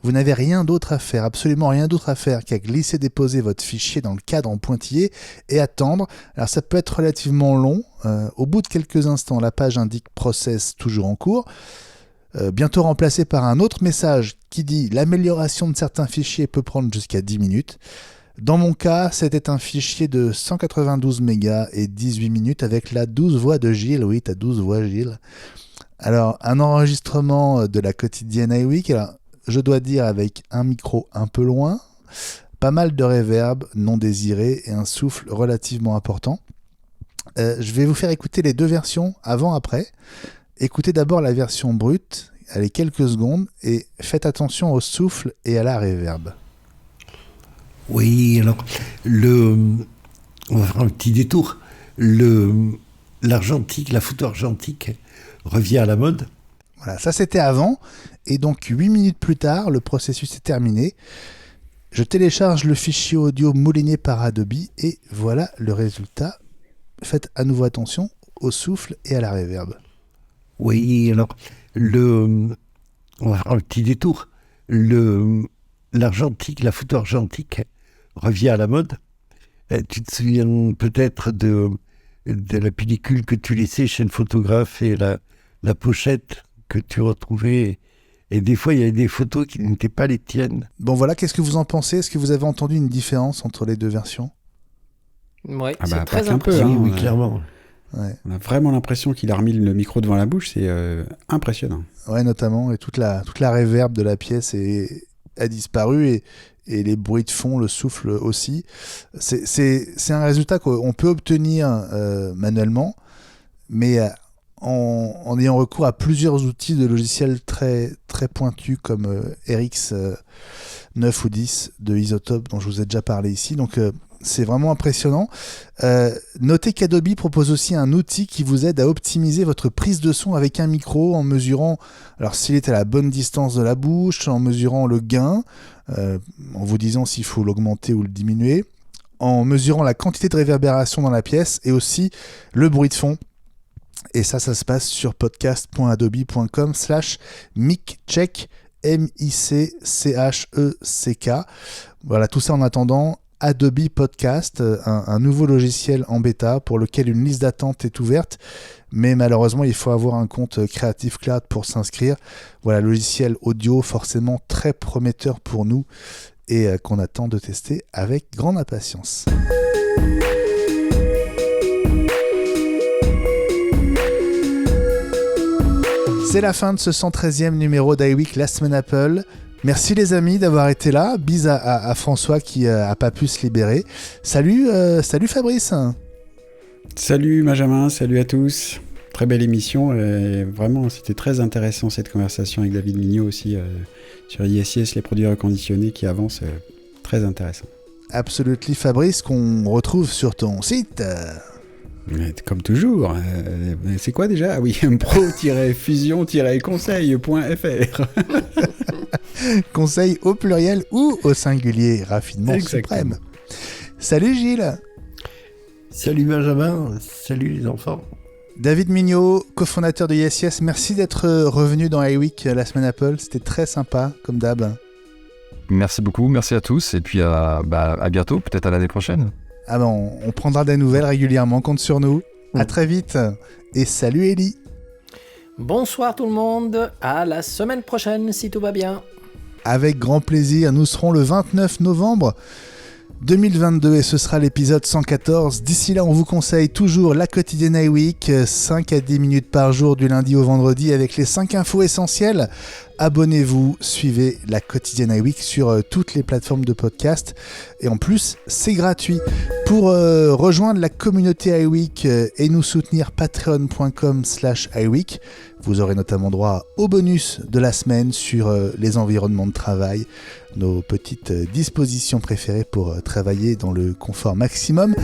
Vous n'avez rien d'autre à faire, absolument rien d'autre à faire qu'à glisser-déposer votre fichier dans le cadre en pointillé et attendre. Alors ça peut être relativement long. Au bout de quelques instants, la page indique « Process toujours en cours ». Bientôt remplacé par un autre message qui dit « L'amélioration de certains fichiers peut prendre jusqu'à 10 minutes ». Dans mon cas, c'était un fichier de 192 mégas et 18 minutes avec la 12 voix de Gilles. Oui, t'as 12 voix, Gilles. Alors, un enregistrement de la quotidienne iWeek. Alors, je dois dire avec un micro un peu loin, pas mal de reverb non désiré et un souffle relativement important. Je vais vous faire écouter les deux versions avant-après. Écoutez d'abord la version brute, allez quelques secondes, et faites attention au souffle et à la reverb. Oui, alors, on va faire un petit détour. L'argentique, la photo argentique revient à la mode. Voilà, ça c'était avant, et donc 8 minutes plus tard, le processus est terminé. Je télécharge le fichier audio mouliné par Adobe, et voilà le résultat. Faites à nouveau attention au souffle et à la reverb. Oui, alors, on va faire un petit détour. L'argentique, la photo argentique revient à la mode. Tu te souviens peut-être de la pellicule que tu laissais chez le photographe et la pochette que tu retrouvais. Et des fois, il y avait des photos qui n'étaient pas les tiennes. Bon voilà, qu'est-ce que vous en pensez? Est-ce que vous avez entendu une différence entre les deux versions? Ouais, Ah bah, c'est pas très qu'un peu, impressionnant. hein. Oui, clairement. Ouais. On a vraiment l'impression qu'il a remis le micro devant la bouche, c'est impressionnant. Ouais, notamment, et toute la reverb de la pièce a disparu, et les bruits de fond, le souffle aussi. C'est un résultat qu'on peut obtenir manuellement, mais en ayant recours à plusieurs outils de logiciels très, très pointus comme RX 9 ou 10 de Isotope, dont je vous ai déjà parlé ici. Donc c'est vraiment impressionnant. Notez qu'Adobe propose aussi un outil qui vous aide à optimiser votre prise de son avec un micro en mesurant, alors s'il est à la bonne distance de la bouche, en mesurant le gain, en vous disant s'il faut l'augmenter ou le diminuer, en mesurant la quantité de réverbération dans la pièce et aussi le bruit de fond. Et ça se passe sur podcast.adobe.com/miccheck, MICCHECK. Voilà, tout ça en attendant Adobe Podcast, un nouveau logiciel en bêta pour lequel une liste d'attente est ouverte, mais malheureusement il faut avoir un compte Creative Cloud pour s'inscrire. Voilà, logiciel audio forcément très prometteur pour nous et qu'on attend de tester avec grande impatience. C'est la fin de ce 113e numéro d'iWeek, la semaine Apple. Merci les amis d'avoir été là. Bis à François qui a pas pu se libérer. Salut Fabrice. Salut Benjamin, salut à tous. Très belle émission. Et vraiment, c'était très intéressant cette conversation avec David Mignot aussi sur ISIS, les produits reconditionnés qui avancent. Très intéressant. Absolument Fabrice, qu'on retrouve sur ton site. Comme toujours. C'est quoi déjà ? Ah oui, pro-fusion-conseil.fr. Conseil au pluriel ou au singulier, raffinement suprême. Salut Gilles. Salut Benjamin, salut les enfants. David Mignot, cofondateur de ISIS, merci d'être revenu dans iWeek, la semaine Apple. C'était très sympa, comme d'hab. Merci beaucoup, merci à tous, et puis à bientôt, peut-être à l'année prochaine. Ah ben, on prendra des nouvelles régulièrement, compte sur nous. À très vite, et salut Ellie. Bonsoir tout le monde, à la semaine prochaine si tout va bien. Avec grand plaisir, nous serons le 29 novembre 2022 et ce sera l'épisode 114. D'ici là, on vous conseille toujours la quotidienne iWeek, 5 à 10 minutes par jour du lundi au vendredi avec les 5 infos essentielles. Abonnez-vous, suivez la quotidienne iWeek sur toutes les plateformes de podcast et en plus, c'est gratuit. Pour rejoindre la communauté iWeek et nous soutenir, patreon.com/iWeek. Vous aurez notamment droit aux bonus de la semaine sur les environnements de travail, nos petites dispositions préférées pour travailler dans le confort maximum.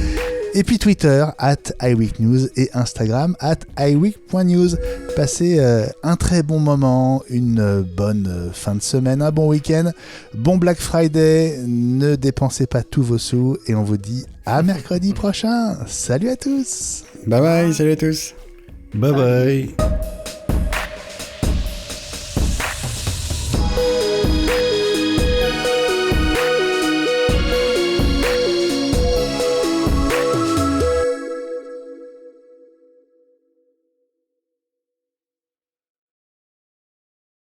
Et puis Twitter, @iWeekNews et Instagram, @iWeek.news. Passez un très bon moment, une bonne fin de semaine, un bon week-end, bon Black Friday, ne dépensez pas tous vos sous et on vous dit à mercredi prochain. Salut à tous. Bye bye, salut à tous. Bye bye.